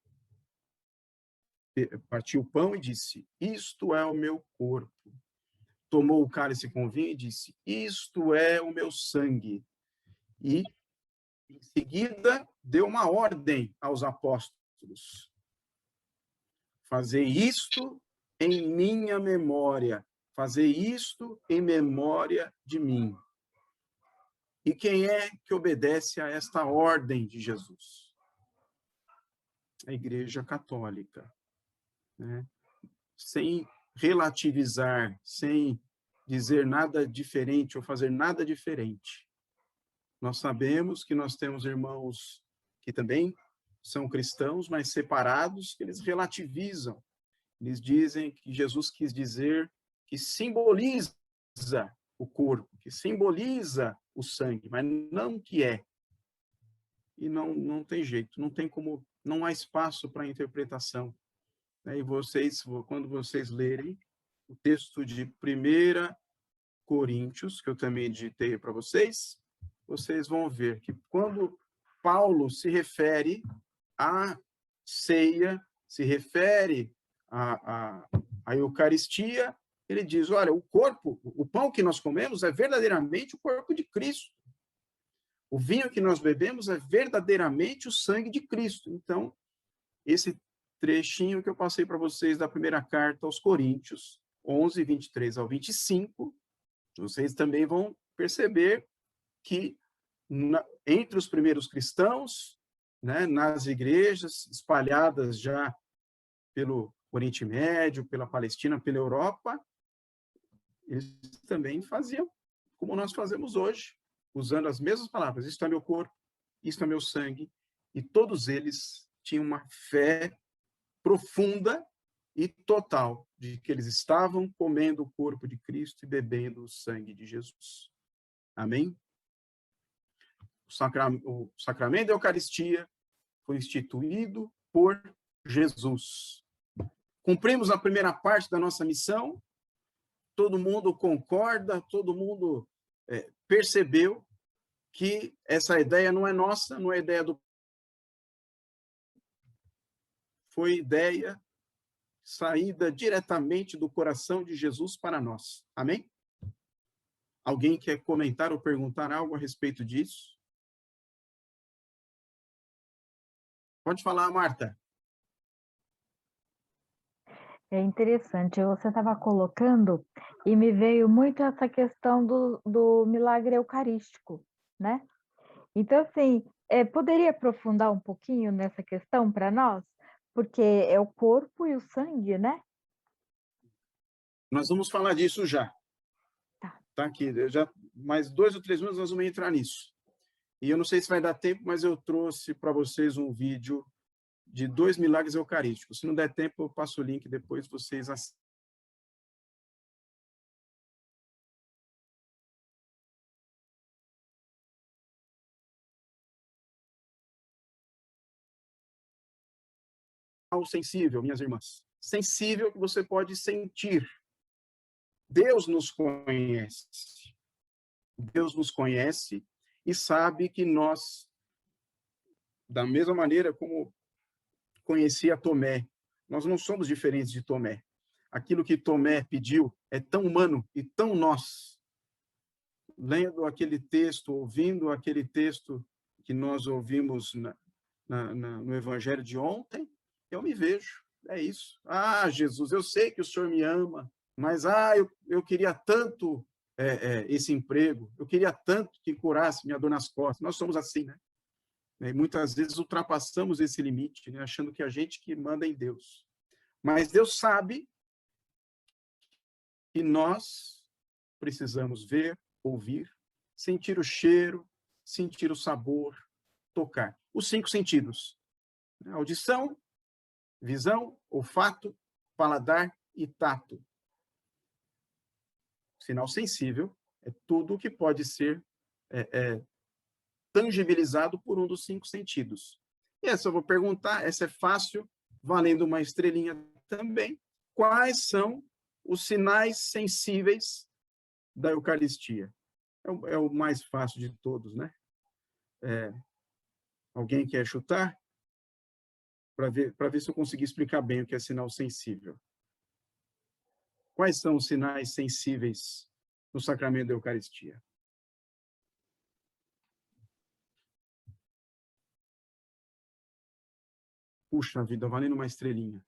Partiu o pão e disse, isto é o meu corpo. Tomou o cálice com vinho e disse, isto é o meu sangue. E, em seguida, deu uma ordem aos apóstolos. Fazei isto em minha memória. Fazei isto em memória de mim. E quem é que obedece a esta ordem de Jesus? A Igreja Católica. Né? Sem relativizar, sem dizer nada diferente ou fazer nada diferente. Nós sabemos que nós temos irmãos que também são cristãos, mas separados, que eles relativizam. Eles dizem que Jesus quis dizer que simboliza o corpo, que simboliza o sangue, mas não que é. E não tem jeito, não tem como, não há espaço para interpretação. E vocês, quando vocês lerem o texto de 1 Coríntios, que eu também digitei para vocês, vocês vão ver que quando Paulo se refere à ceia, se refere à Eucaristia, ele diz, olha, o corpo, o pão que nós comemos é verdadeiramente o corpo de Cristo. O vinho que nós bebemos é verdadeiramente o sangue de Cristo. Então, esse trechinho que eu passei para vocês da primeira carta aos Coríntios, 11, 23 ao 25, vocês também vão perceber que entre os primeiros cristãos, né, nas igrejas espalhadas já pelo Oriente Médio, pela Palestina, pela Europa, eles também faziam como nós fazemos hoje, usando as mesmas palavras. Isto é meu corpo, isto é meu sangue. E todos eles tinham uma fé profunda e total de que eles estavam comendo o corpo de Cristo e bebendo o sangue de Jesus. Amém? O sacramento da Eucaristia foi instituído por Jesus. Cumprimos a primeira parte da nossa missão, todo mundo concorda, todo mundo percebeu que essa ideia não é nossa, não é ideia do... Foi ideia saída diretamente do coração de Jesus para nós. Amém? Alguém quer comentar ou perguntar algo a respeito disso? Pode falar, Marta. É interessante, você estava colocando e me veio muito essa questão do milagre eucarístico, né? Então, assim, poderia aprofundar um pouquinho nessa questão para nós? Porque é o corpo e o sangue, né? Nós vamos falar disso já. Tá aqui, já mais 2 ou 3 minutos nós vamos entrar nisso. E eu não sei se vai dar tempo, mas eu trouxe para vocês um vídeo de 2 milagres eucarísticos. Se não der tempo, eu passo o link depois, vocês assistem. Sensível, minhas irmãs. Sensível que você pode sentir. Deus nos conhece. Deus nos conhece e sabe que nós, da mesma maneira como conhecia Tomé, nós não somos diferentes de Tomé. Aquilo que Tomé pediu é tão humano e tão nós. Lendo aquele texto, ouvindo aquele texto que nós ouvimos no Evangelho de ontem, eu me vejo, é isso. Ah, Jesus, eu sei que o Senhor me ama, Mas, eu queria tanto esse emprego, eu queria tanto que curasse minha dor nas costas. Nós somos assim, né? E muitas vezes ultrapassamos esse limite, né? Achando que a gente que manda em Deus. Mas Deus sabe que nós precisamos ver, ouvir, sentir o cheiro, sentir o sabor, tocar. Os 5 sentidos: audição, visão, olfato, paladar e tato. Sinal sensível é tudo que pode ser tangibilizado por um dos 5 sentidos. E essa eu vou perguntar, essa é fácil, valendo uma estrelinha também. Quais são os sinais sensíveis da Eucaristia? É o mais fácil de todos, né? Alguém quer chutar? Para ver se eu consegui explicar bem o que é sinal sensível. Quais são os sinais sensíveis no sacramento da Eucaristia? Puxa vida, valendo uma estrelinha.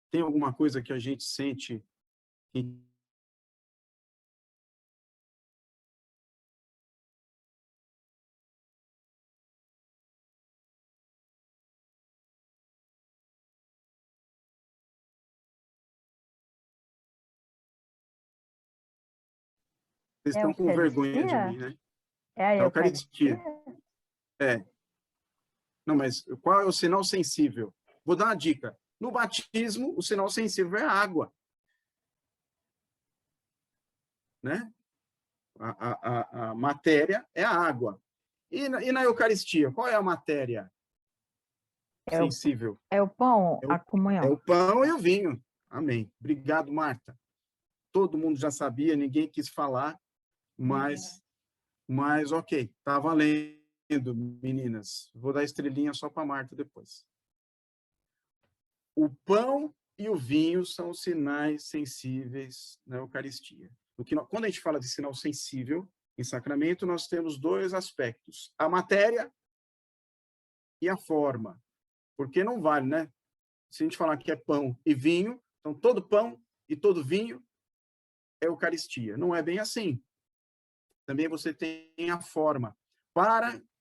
Tem alguma coisa que a gente sente que vocês estão com vergonha de mim, né? É a Eucaristia? Não, mas qual é o sinal sensível? Vou dar uma dica. No batismo, o sinal sensível é a água. Né? A matéria é a água. E na Eucaristia, qual é a matéria sensível? É o pão, a comunhão. É o pão e o vinho. Amém. Obrigado, Marta. Todo mundo já sabia, ninguém quis falar, mas ok, tá valendo, meninas. Vou dar estrelinha só para Marta depois. O pão e o vinho são os sinais sensíveis na Eucaristia. Quando a gente fala de sinal sensível em sacramento, nós temos 2 aspectos: a matéria e a forma. Porque não vale, né? Se a gente falar que é pão e vinho, então todo pão e todo vinho é Eucaristia. Não é bem assim. Também você tem a forma.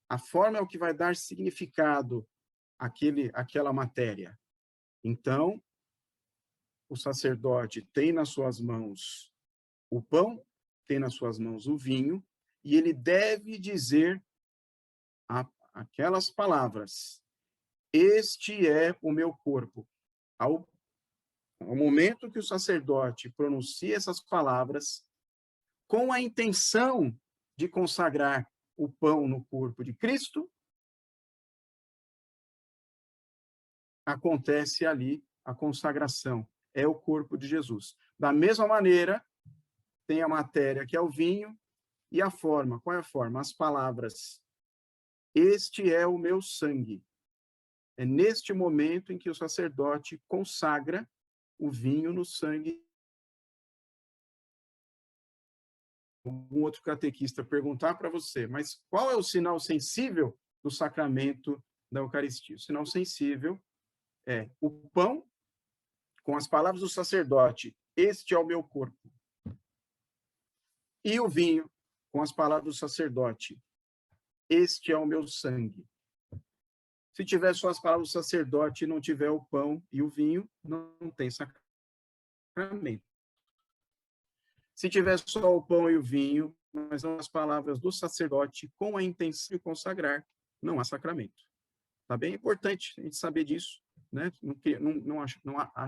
A forma é o que vai dar significado àquela matéria. Então, o sacerdote tem nas suas mãos o pão, tem nas suas mãos o vinho, e ele deve dizer aquelas palavras: este é o meu corpo. Ao momento que o sacerdote pronuncia essas palavras, com a intenção de consagrar o pão no corpo de Cristo, acontece ali a consagração. É o corpo de Jesus. Da mesma maneira, tem a matéria, que é o vinho, e a forma. Qual é a forma? As palavras: este é o meu sangue. É neste momento em que o sacerdote consagra o vinho no sangue. Um outro catequista perguntar para você, mas qual é o sinal sensível do sacramento da Eucaristia? O sinal sensível é o pão, com as palavras do sacerdote: este é o meu corpo. E o vinho, com as palavras do sacerdote: este é o meu sangue. Se tiver só as palavras do sacerdote e não tiver o pão e o vinho, não tem sacramento. Se tiver só o pão e o vinho, mas não as palavras do sacerdote com a intenção de consagrar, não há sacramento. Tá bem importante a gente saber disso, né?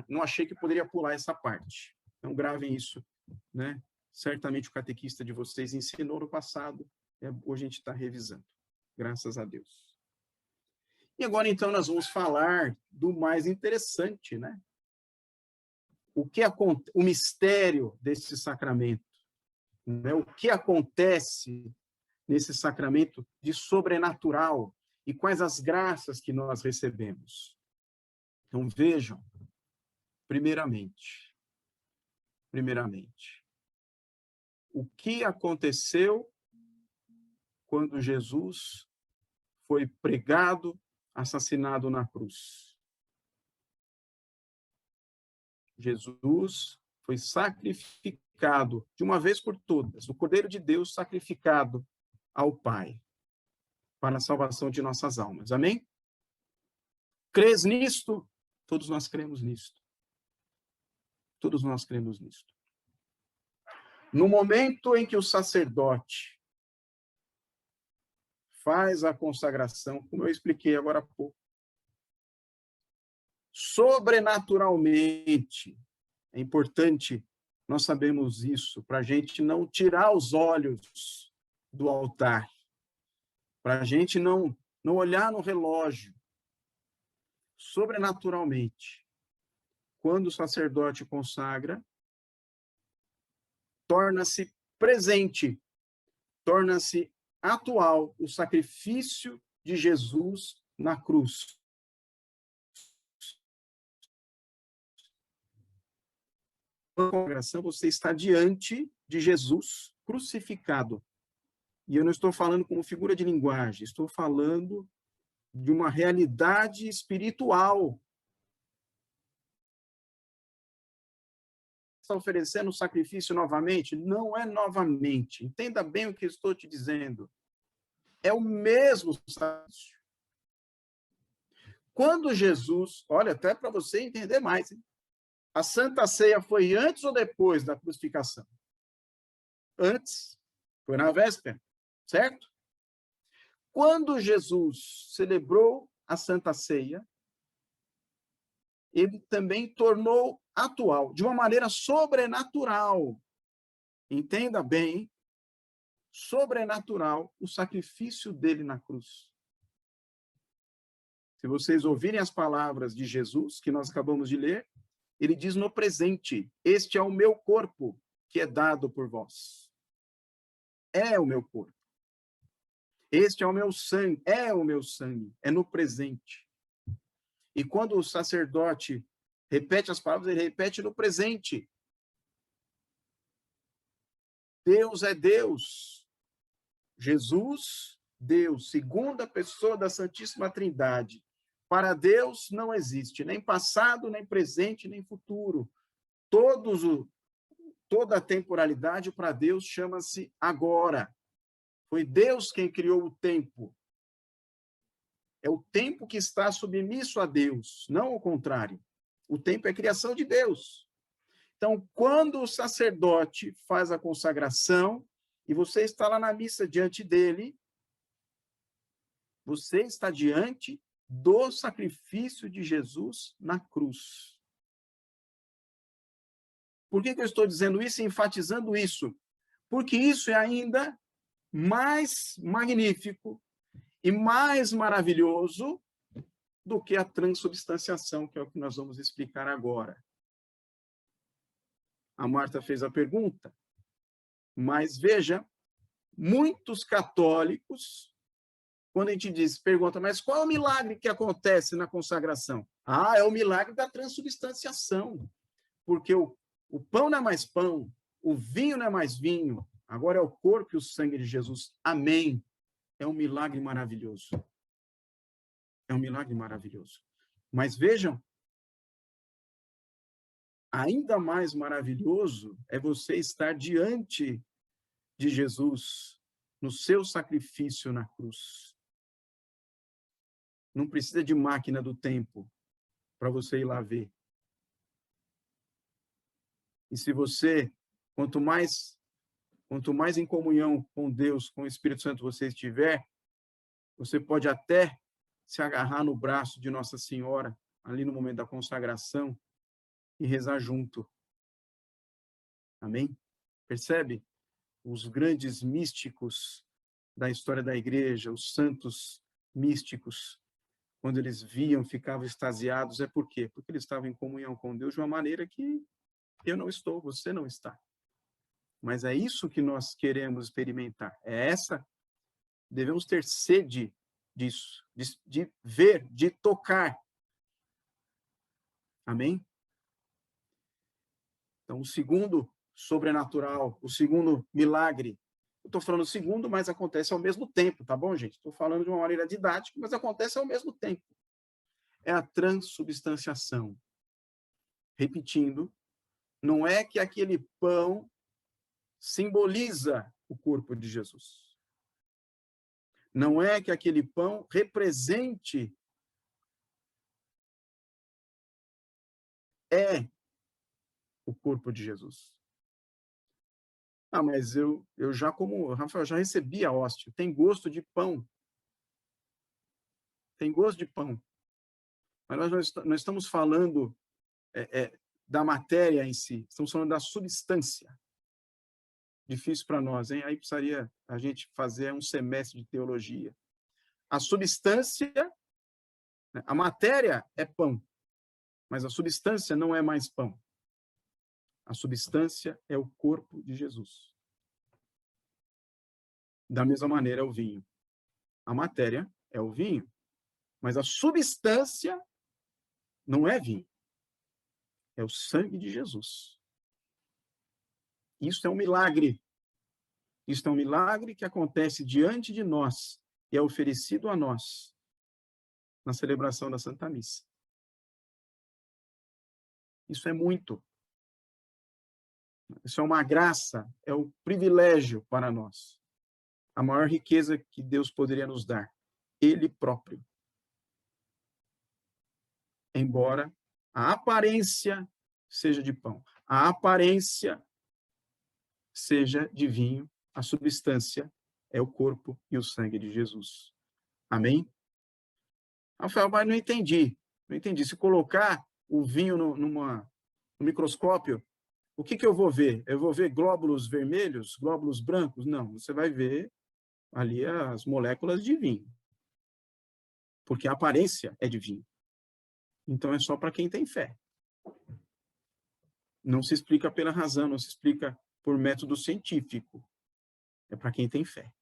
Não achei que poderia pular essa parte. Então, gravem isso, né? Certamente o catequista de vocês ensinou no passado, hoje a gente está revisando. Graças a Deus. E agora, então, nós vamos falar do mais interessante, né? O mistério desse sacramento, né? O que acontece nesse sacramento de sobrenatural e quais as graças que nós recebemos. Então, vejam, primeiramente, o que aconteceu quando Jesus foi pregado, assassinado na cruz? Jesus foi sacrificado de uma vez por todas, o Cordeiro de Deus sacrificado ao Pai para a salvação de nossas almas. Amém? Crês nisto? Todos nós cremos nisto. Todos nós cremos nisto. No momento em que o sacerdote faz a consagração, como eu expliquei agora há pouco, sobrenaturalmente, é importante nós sabemos isso, para a gente não tirar os olhos do altar, para a gente não olhar no relógio. Sobrenaturalmente, quando o sacerdote consagra, torna-se presente, torna-se atual o sacrifício de Jesus na cruz. Na consagração, você está diante de Jesus crucificado. E eu não estou falando como figura de linguagem, estou falando de uma realidade espiritual. Está oferecendo o sacrifício novamente? Não é novamente. Entenda bem o que estou te dizendo. É o mesmo sacrifício. Quando Jesus, olha, até para você entender mais, hein? A Santa Ceia foi antes ou depois da crucificação? Antes. Foi na véspera, certo? Quando Jesus celebrou a Santa Ceia, ele também tornou atual, de uma maneira sobrenatural. Entenda bem, sobrenatural, o sacrifício dele na cruz. Se vocês ouvirem as palavras de Jesus, que nós acabamos de ler, ele diz no presente, este é o meu corpo, que é dado por vós. É o meu corpo. Este é o meu sangue, é no presente. E quando o sacerdote repete as palavras, ele repete no presente. Deus é Deus. Jesus, Deus, segunda pessoa da Santíssima Trindade. Para Deus não existe nem passado, nem presente, nem futuro. Toda a temporalidade para Deus chama-se agora. Foi Deus quem criou o tempo. É o tempo que está submisso a Deus, não o contrário. O tempo é criação de Deus. Então, quando o sacerdote faz a consagração, e você está lá na missa diante dele, você está diante do sacrifício de Jesus na cruz. Por que eu estou dizendo isso e enfatizando isso? Porque isso é ainda mais magnífico e mais maravilhoso do que a transubstanciação, que é o que nós vamos explicar agora. A Marta fez a pergunta, mas veja, muitos católicos, quando a gente pergunta, mas qual é o milagre que acontece na consagração? Ah, é o milagre da transubstanciação, porque o pão não é mais pão, o vinho não é mais vinho, agora é o corpo e o sangue de Jesus. Amém. É um milagre maravilhoso. É um milagre maravilhoso. Mas vejam, ainda mais maravilhoso é você estar diante de Jesus no seu sacrifício na cruz. Não precisa de máquina do tempo para você ir lá ver. E se você, quanto mais em comunhão com Deus, com o Espírito Santo você estiver, você pode até se agarrar no braço de Nossa Senhora, ali no momento da consagração, e rezar junto. Amém? Percebe? Os grandes místicos da história da igreja, os santos místicos, quando eles viam, ficavam extasiados, é por quê? Porque eles estavam em comunhão com Deus de uma maneira que eu não estou, você não está. Mas é isso que nós queremos experimentar. É essa, devemos ter sede disso, de ver, de tocar. Amém? Então, o segundo sobrenatural, o segundo milagre, eu estou falando segundo, mas acontece ao mesmo tempo, tá bom, gente? Estou falando de uma maneira didática, mas acontece ao mesmo tempo. É a transubstanciação. Repetindo, não é que aquele pão simboliza o corpo de Jesus. Não é que aquele pão represente o corpo de Jesus. Ah, mas eu já como, Rafael, já recebi a hóstia. Tem gosto de pão. Tem gosto de pão. Mas nós estamos falando da matéria em si. Estamos falando da substância. Difícil para nós, hein? Aí precisaria a gente fazer um semestre de teologia. A substância, a matéria é pão, mas a substância não é mais pão. A substância é o corpo de Jesus. Da mesma maneira é o vinho. A matéria é o vinho, mas a substância não é vinho. É o sangue de Jesus. Isso é um milagre. Isso é um milagre que acontece diante de nós e é oferecido a nós na celebração da Santa Missa. Isso é muito. Isso é uma graça, é um privilégio para nós. A maior riqueza que Deus poderia nos dar, Ele próprio. Embora a aparência seja de pão, a aparência seja de vinho, a substância é o corpo e o sangue de Jesus. Amém? Rafael, mas não entendi. Não entendi. Se colocar o vinho no microscópio, o que eu vou ver? Eu vou ver glóbulos vermelhos, glóbulos brancos? Não, você vai ver ali as moléculas de vinho. Porque a aparência é de vinho. Então é só para quem tem fé. Não se explica pela razão, não se explica por método científico. É para quem tem fé.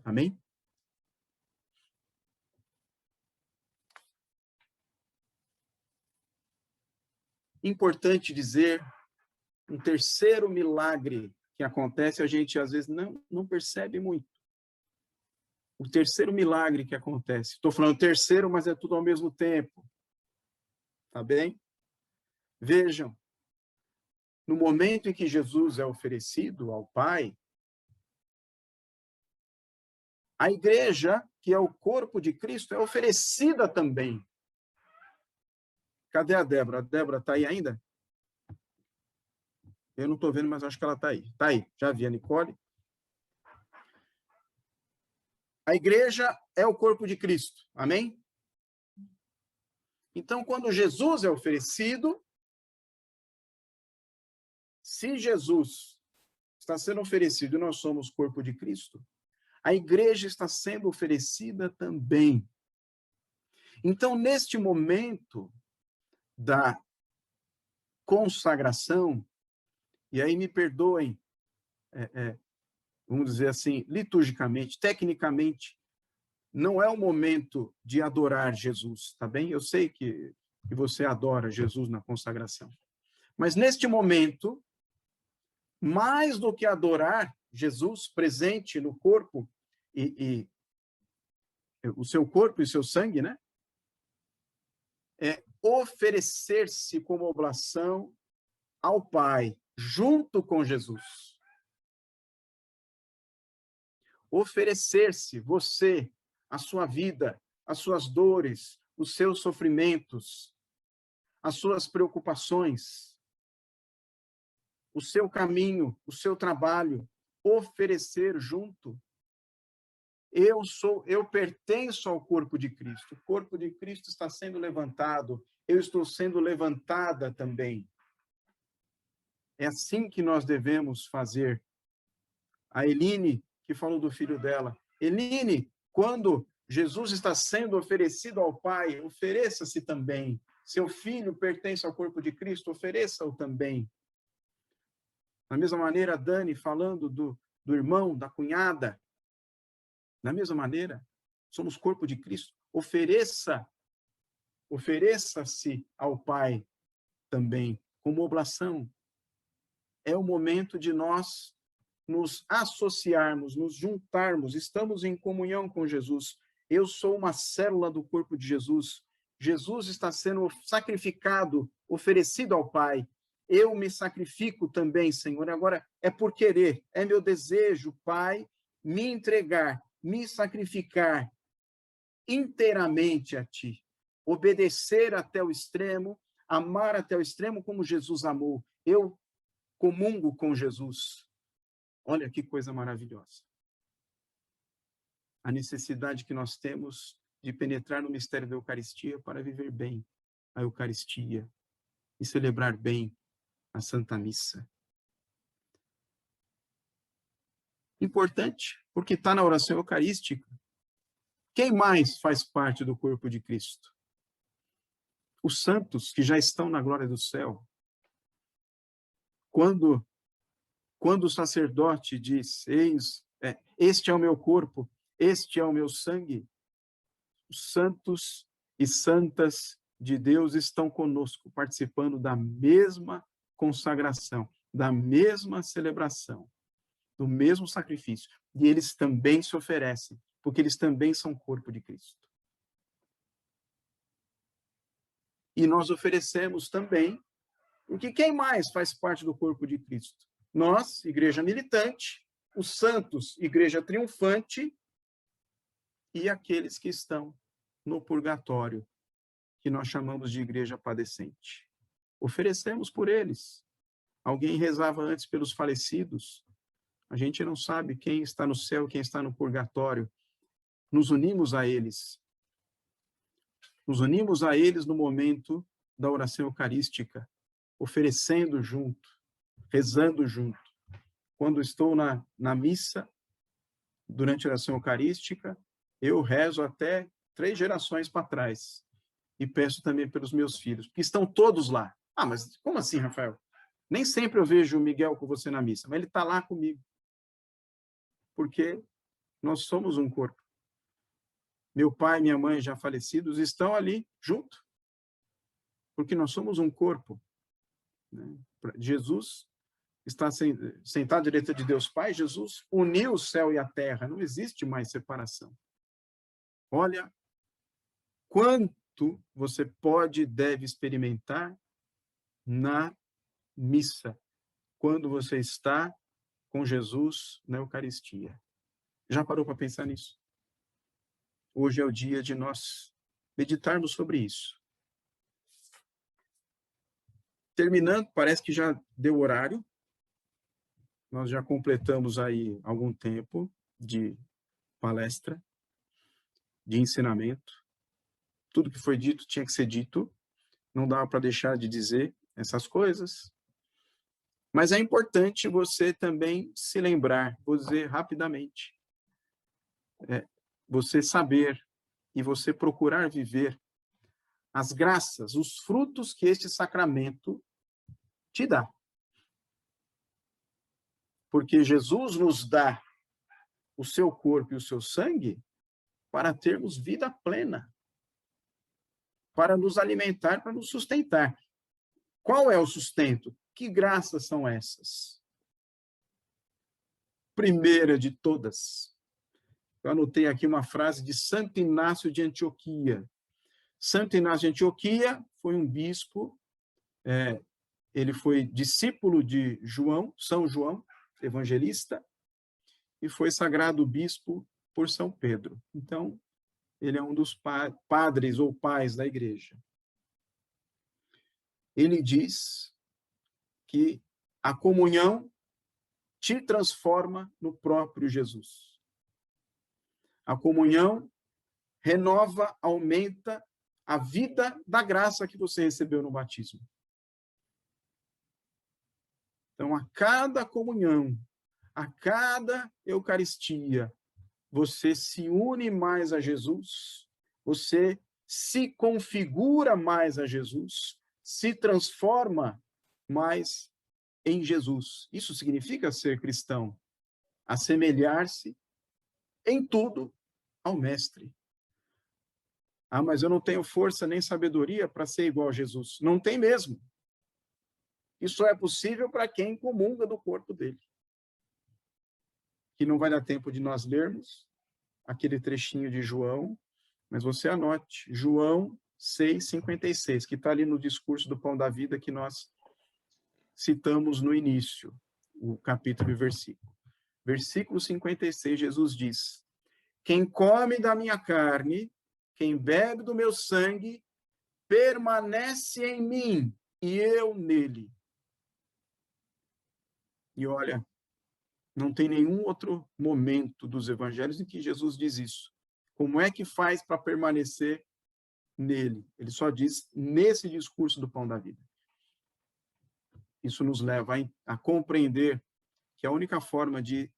Amém? Importante dizer, um terceiro milagre que acontece, a gente às vezes não percebe muito. O terceiro milagre que acontece. Estou falando terceiro, mas é tudo ao mesmo tempo. Tá bem? Vejam, no momento em que Jesus é oferecido ao Pai, a igreja, que é o corpo de Cristo, é oferecida também. Cadê a Débora? A Débora está aí ainda? Eu não estou vendo, mas acho que ela está aí. Está aí, já vi a Nicole. A igreja é o corpo de Cristo, amém? Então, quando Jesus é oferecido, se Jesus está sendo oferecido e nós somos corpo de Cristo, a igreja está sendo oferecida também. Então, neste momento da consagração, e aí me perdoem, vamos dizer assim, liturgicamente, tecnicamente, não é o momento de adorar Jesus, tá bem? Eu sei que você adora Jesus na consagração. Mas neste momento, mais do que adorar Jesus presente no corpo, e o seu corpo e o seu sangue, né? É oferecer-se como oblação ao Pai, junto com Jesus. Oferecer-se, você, a sua vida, as suas dores, os seus sofrimentos, as suas preocupações, o seu caminho, o seu trabalho, oferecer junto. Eu pertenço ao corpo de Cristo. O corpo de Cristo está sendo levantado. Eu estou sendo levantada também. É assim que nós devemos fazer. A Eline, que falou do filho dela. Eline, quando Jesus está sendo oferecido ao Pai, ofereça-se também. Seu filho pertence ao corpo de Cristo, ofereça-o também. Da mesma maneira, a Dani falando do irmão, da cunhada. Da mesma maneira, somos corpo de Cristo. Ofereça-se ao Pai também, como oblação. É o momento de nós nos associarmos, nos juntarmos, estamos em comunhão com Jesus. Eu sou uma célula do corpo de Jesus. Jesus está sendo sacrificado, oferecido ao Pai. eu me sacrifico também, Senhor. Agora é por querer, é meu desejo, Pai, me entregar, me sacrificar inteiramente a Ti, obedecer até o extremo, amar até o extremo como Jesus amou. Eu comungo com Jesus. Olha que coisa maravilhosa. A necessidade que nós temos de penetrar no mistério da Eucaristia para viver bem a Eucaristia e celebrar bem a Santa Missa. Importante, porque está na oração eucarística. Quem mais faz parte do corpo de Cristo? Os santos que já estão na glória do céu. Quando o sacerdote diz, este é o meu corpo, este é o meu sangue, os santos e santas de Deus estão conosco, participando da mesma consagração, da mesma celebração, do mesmo sacrifício. E eles também se oferecem, porque eles também são corpo de Cristo. E nós oferecemos também, porque quem mais faz parte do corpo de Cristo? Nós, igreja militante, os santos, igreja triunfante, e aqueles que estão no purgatório, que nós chamamos de igreja padecente. Oferecemos por eles. Alguém rezava antes pelos falecidos. A gente não sabe quem está no céu, quem está no purgatório. Nos unimos a eles. Nos unimos a eles no momento da oração eucarística, oferecendo junto, rezando junto. Quando estou na missa, durante a oração eucarística, eu rezo até 3 gerações para trás. E peço também pelos meus filhos, porque estão todos lá. Ah, mas como assim, Rafael? Nem sempre eu vejo o Miguel com você na missa, mas ele está lá comigo. Porque nós somos um corpo. Meu pai e minha mãe, já falecidos, estão ali junto. Porque nós somos um corpo. Jesus está sentado à direita de Deus Pai. Jesus uniu o céu e a terra. Não existe mais separação. Olha quanto você pode e deve experimentar na missa, quando você está com Jesus na Eucaristia. Já parou para pensar nisso? Hoje é o dia de nós meditarmos sobre isso. Terminando, parece que já deu horário. Nós já completamos aí algum tempo de palestra, de ensinamento. Tudo que foi dito tinha que ser dito. Não dava para deixar de dizer essas coisas. Mas é importante você também se lembrar, vou dizer rapidamente, você saber e você procurar viver as graças, os frutos que este sacramento te dá. Porque Jesus nos dá o seu corpo e o seu sangue para termos vida plena, para nos alimentar, para nos sustentar. Qual é o sustento? Que graças são essas? Primeira de todas, eu anotei aqui uma frase de Santo Inácio de Antioquia. Santo Inácio de Antioquia foi um bispo, ele foi discípulo de São João, evangelista, e foi sagrado bispo por São Pedro. Então, ele é um dos padres ou pais da igreja. Ele diz que a comunhão te transforma no próprio Jesus. A comunhão renova, aumenta a vida da graça que você recebeu no batismo. Então, a cada comunhão, a cada Eucaristia, você se une mais a Jesus, você se configura mais a Jesus, se transforma mais em Jesus. Isso significa ser cristão, assemelhar-se em tudo ao Mestre. Ah, mas eu não tenho força nem sabedoria para ser igual a Jesus. Não tem mesmo. Isso é possível para quem comunga do corpo dele. Que não vai dar tempo de nós lermos aquele trechinho de João, mas você anote, João 6,56, que está ali no discurso do Pão da Vida que nós citamos no início, o capítulo e versículo. Versículo 56, Jesus diz: quem come da minha carne, quem bebe do meu sangue, permanece em mim e eu nele. E olha, não tem nenhum outro momento dos evangelhos em que Jesus diz isso. Como é que faz para permanecer nele? Ele só diz nesse discurso do pão da vida. Isso nos leva a compreender que a única forma de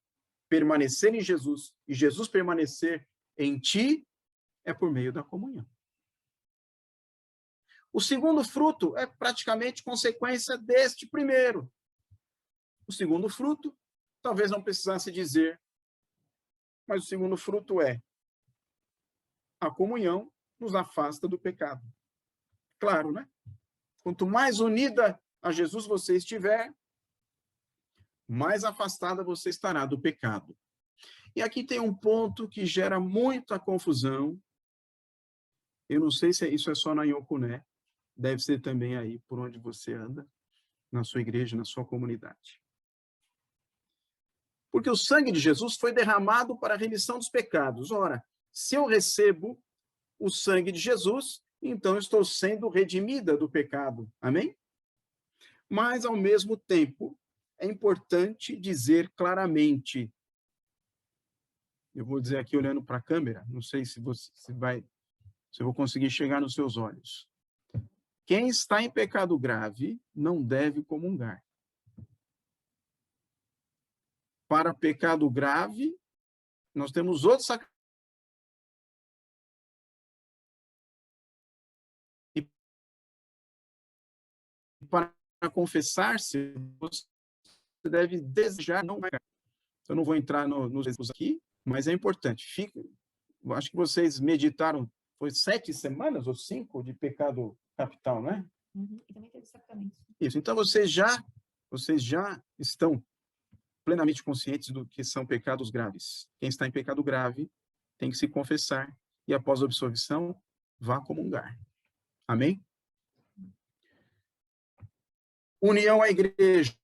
permanecer em Jesus e Jesus permanecer em ti é por meio da comunhão. O segundo fruto é praticamente consequência deste primeiro. O segundo fruto, talvez não precisasse dizer, mas o segundo fruto é: a comunhão nos afasta do pecado. Claro, né? Quanto mais unida a Jesus você estiver, mais afastada você estará do pecado. E aqui tem um ponto que gera muita confusão. Eu não sei se isso é só na Inhocuné, deve ser também aí por onde você anda, na sua igreja, na sua comunidade. Porque o sangue de Jesus foi derramado para a remissão dos pecados. Ora, se eu recebo o sangue de Jesus, então eu estou sendo redimida do pecado. Amém? Mas, ao mesmo tempo, é importante dizer claramente, eu vou dizer aqui olhando para a câmera, não sei se eu vou conseguir chegar nos seus olhos. Quem está em pecado grave não deve comungar. Para pecado grave, nós temos outros sacrifícios. E para confessar-se, você deve desejar não pecar. Eu não vou entrar nos exemplos aqui, mas é importante. Acho que vocês meditaram, foi 7 semanas ou 5 de pecado capital, não é? Uhum. E também teve sacramento. Isso. Então, vocês já estão plenamente conscientes do que são pecados graves. Quem está em pecado grave tem que se confessar e, após a absolvição, vá comungar. Amém? União à igreja.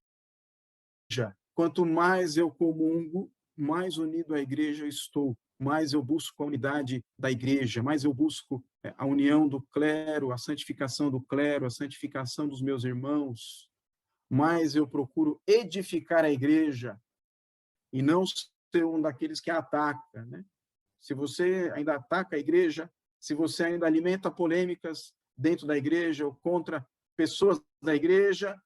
Quanto mais eu comungo, mais unido à igreja estou, mais eu busco a unidade da igreja, mais eu busco a união do clero, a santificação do clero, a santificação dos meus irmãos, mais eu procuro edificar a igreja e não ser um daqueles que a ataca, né? Se você ainda ataca a igreja, se você ainda alimenta polêmicas dentro da igreja ou contra pessoas da igreja,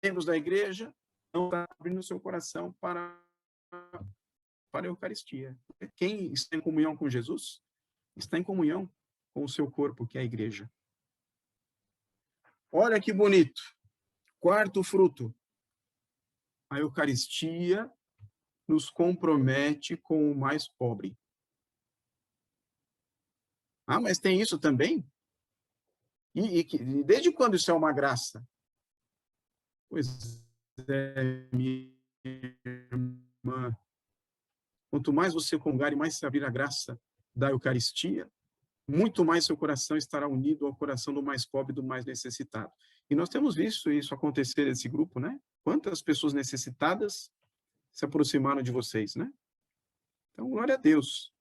membros da igreja, não está abrindo seu coração para a Eucaristia. Quem está em comunhão com Jesus, está em comunhão com o seu corpo, que é a igreja. Olha que bonito. Quarto fruto. A Eucaristia nos compromete com o mais pobre. Ah, mas tem isso também? E desde quando isso é uma graça? Pois é, minha irmã. Quanto mais você comungar e mais se abrir a graça da Eucaristia, muito mais seu coração estará unido ao coração do mais pobre, do mais necessitado. E nós temos visto isso acontecer nesse grupo, né? Quantas pessoas necessitadas se aproximaram de vocês, né? Então, glória a Deus.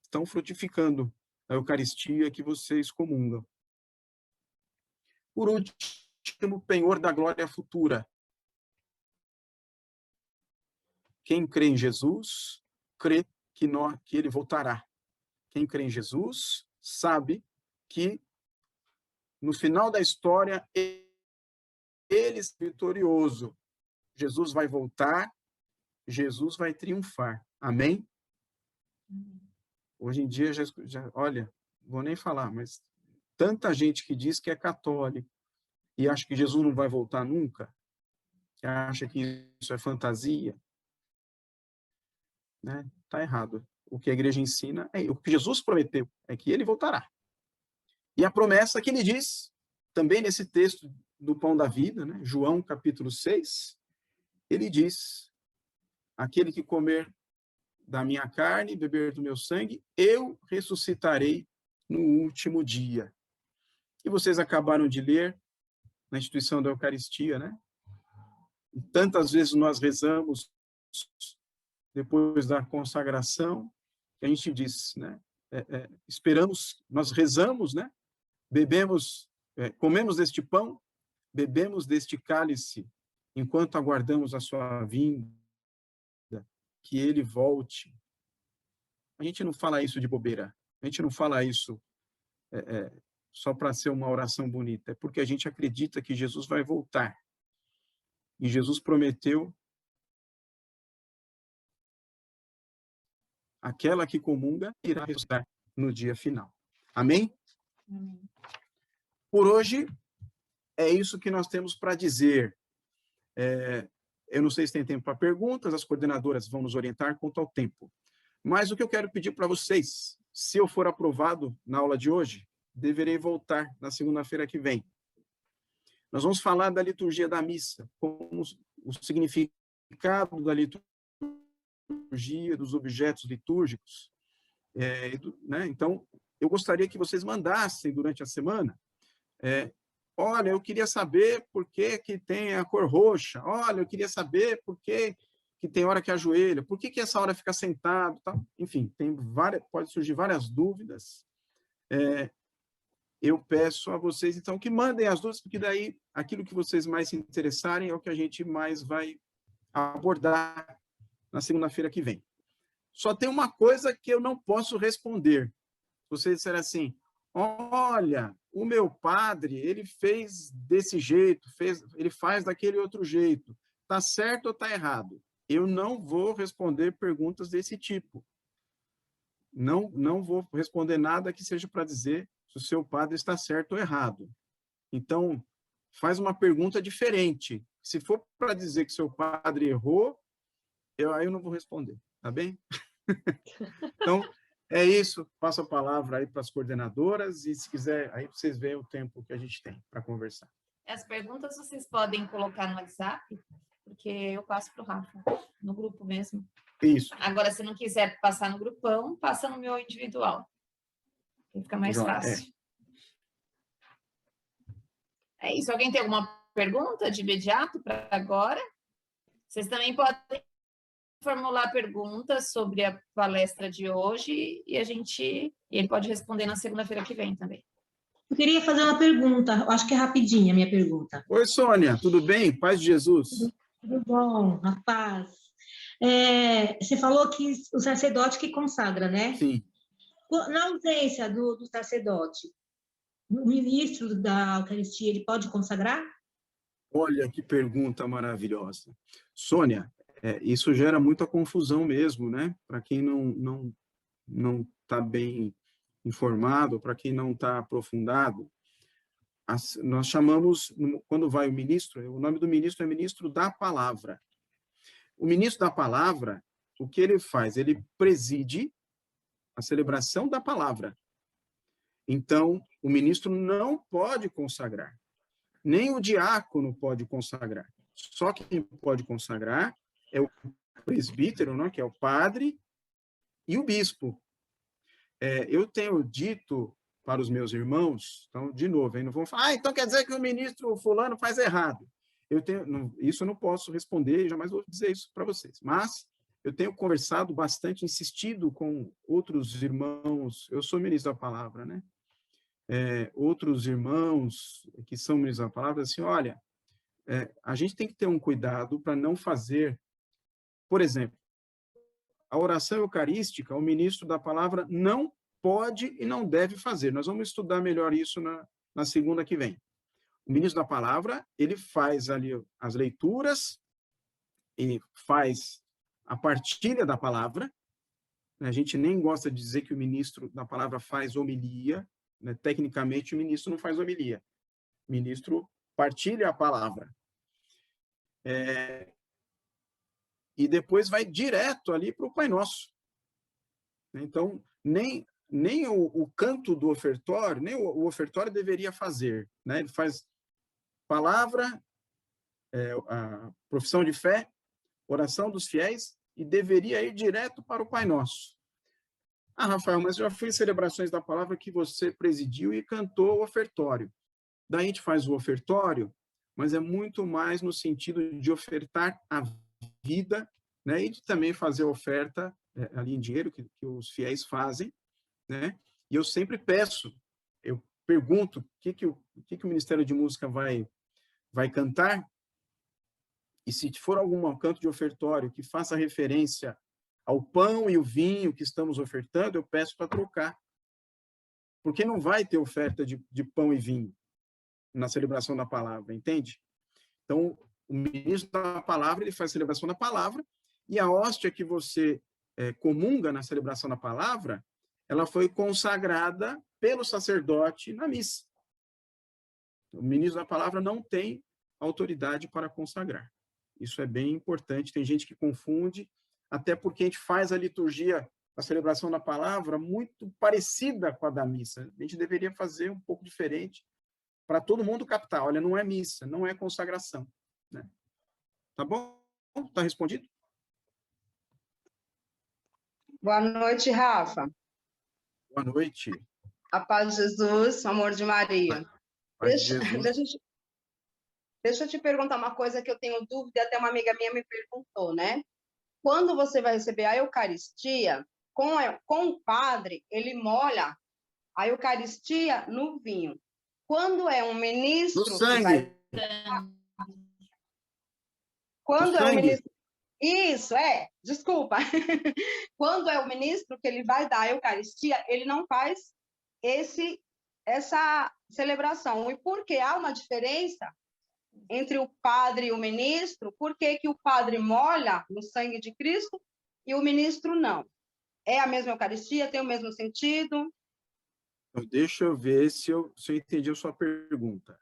Estão frutificando a Eucaristia que vocês comungam. Por último, penhor da glória futura. Quem crê em Jesus, crê que ele voltará. Quem crê em Jesus, sabe que no final da história, ele é vitorioso. Jesus vai voltar, Jesus vai triunfar. Amém? Hoje em dia, olha, vou nem falar, mas tanta gente que diz que é católico e acha que Jesus não vai voltar nunca, que acha que isso é fantasia, né? Tá errado. O que a igreja ensina, o que Jesus prometeu, é que ele voltará. E a promessa que ele diz, também nesse texto do Pão da Vida, né? João capítulo 6, ele diz: aquele que comer da minha carne, beber do meu sangue, eu ressuscitarei no último dia. E vocês acabaram de ler na instituição da Eucaristia, né? E tantas vezes nós rezamos depois da consagração, que a gente diz, né? Esperamos, nós rezamos, né? Bebemos, comemos deste pão, bebemos deste cálice, enquanto aguardamos a sua vinda, que ele volte. A gente não fala isso de bobeira, a gente não fala isso só para ser uma oração bonita, é porque a gente acredita que Jesus vai voltar. E Jesus prometeu aquela que comunga irá ressuscitar no dia final. Amém? Amém. Por hoje, é isso que nós temos para dizer. Eu não sei se tem tempo para perguntas, as coordenadoras vão nos orientar quanto ao tempo. Mas o que eu quero pedir para vocês, se eu for aprovado na aula de hoje, deverei voltar na segunda-feira que vem. Nós vamos falar da liturgia da missa, como o significado da liturgia, dos objetos litúrgicos. Né? Então, eu gostaria que vocês mandassem durante a semana, olha, eu queria saber por que que tem a cor roxa, olha, eu queria saber por que que tem hora que ajoelha, por que que essa hora fica sentado, tá? Enfim, pode surgir várias dúvidas. Eu peço a vocês, então, que mandem as dúvidas, porque daí aquilo que vocês mais se interessarem é o que a gente mais vai abordar na segunda-feira que vem. Só tem uma coisa que eu não posso responder. Se vocês disserem assim, olha, o meu padre, ele fez desse jeito, ele faz daquele outro jeito, está certo ou está errado? Eu não vou responder perguntas desse tipo. Não vou responder nada que seja para dizer se o seu padre está certo ou errado. Então, faz uma pergunta diferente. Se for para dizer que seu padre errou, aí eu não vou responder, tá bem? Então, é isso. Passo a palavra aí para as coordenadoras e, se quiser, aí vocês veem o tempo que a gente tem para conversar. As perguntas vocês podem colocar no WhatsApp, porque eu passo para o Rafa, no grupo mesmo. Isso. Agora, se não quiser passar no grupão, passa no meu individual. Fica mais fácil. É isso. Alguém tem alguma pergunta de imediato para agora? Vocês também podem formular perguntas sobre a palestra de hoje e ele pode responder na segunda-feira que vem também. Eu queria fazer uma pergunta, acho que é rapidinha a minha pergunta. Oi, Sônia, tudo bem? Paz de Jesus. Tudo bom, a paz. Você falou que o sacerdote que consagra, né? Sim. Na ausência do sacerdote, o ministro da Eucaristia, ele pode consagrar? Olha que pergunta maravilhosa. Sônia, isso gera muita confusão mesmo, né? Para quem não está bem informado, para quem não está aprofundado, nós chamamos, quando vai o ministro, o nome do ministro é ministro da palavra. O ministro da palavra, o que ele faz? Ele preside a celebração da palavra. Então, o ministro não pode consagrar, nem o diácono pode consagrar. Só quem pode consagrar é o presbítero, né, que é o padre, e o bispo. Eu tenho dito para os meus irmãos, então, de novo, aí não vão falar, então quer dizer que o ministro fulano faz errado. Isso eu não posso responder, jamais vou dizer isso para vocês, mas eu tenho conversado bastante, insistido com outros irmãos, eu sou ministro da palavra, né? Outros irmãos que são ministros da palavra, assim, olha, a gente tem que ter um cuidado para não fazer, por exemplo, a oração eucarística, o ministro da palavra não pode e não deve fazer. Nós vamos estudar melhor isso na segunda que vem. O ministro da palavra, ele faz ali as leituras e faz a partilha da palavra. A gente nem gosta de dizer que o ministro da palavra faz homilia, né? Tecnicamente, o ministro não faz homilia. O ministro partilha a palavra. E depois vai direto ali para o Pai Nosso. Então, nem o canto do ofertório, nem o ofertório deveria fazer, né? Ele faz palavra, a profissão de fé, oração dos fiéis, e deveria ir direto para o Pai Nosso. Ah, Rafael, mas já fiz celebrações da palavra que você presidiu e cantou o ofertório. Daí a gente faz o ofertório mas é muito mais no sentido de ofertar a vida, né? E de também fazer a oferta ali em dinheiro, que os fiéis fazem, né? E eu sempre peço, eu pergunto o que o Ministério de Música vai cantar, e se for algum canto de ofertório que faça referência ao pão e o vinho que estamos ofertando, eu peço para trocar. Porque não vai ter oferta de pão e vinho na celebração da palavra, entende? Então, o ministro da palavra, ele faz a celebração da palavra, e a hóstia que você comunga na celebração da palavra, ela foi consagrada pelo sacerdote na missa. O ministro da palavra não tem autoridade para consagrar. Isso é bem importante, tem gente que confunde, até porque a gente faz a liturgia, a celebração da palavra, muito parecida com a da missa. A gente deveria fazer um pouco diferente, para todo mundo captar. Olha, não é missa, não é consagração. Né? Tá bom? Tá respondido? Boa noite, Rafa. Boa noite. A paz de Jesus, o amor de Maria. Deixa eu te perguntar uma coisa que eu tenho dúvida, até uma amiga minha me perguntou, né? Quando você vai receber a Eucaristia, com o padre, ele molha a Eucaristia no vinho. Quando é um ministro... No sangue. Quando é um ministro... Isso, desculpa. Quando é o ministro que ele vai dar a Eucaristia, ele não faz essa celebração. E por que há uma diferença entre o padre e o ministro? Por que o padre molha no sangue de Cristo e o ministro não? É a mesma Eucaristia? Tem o mesmo sentido? Deixa eu ver se eu entendi a sua pergunta.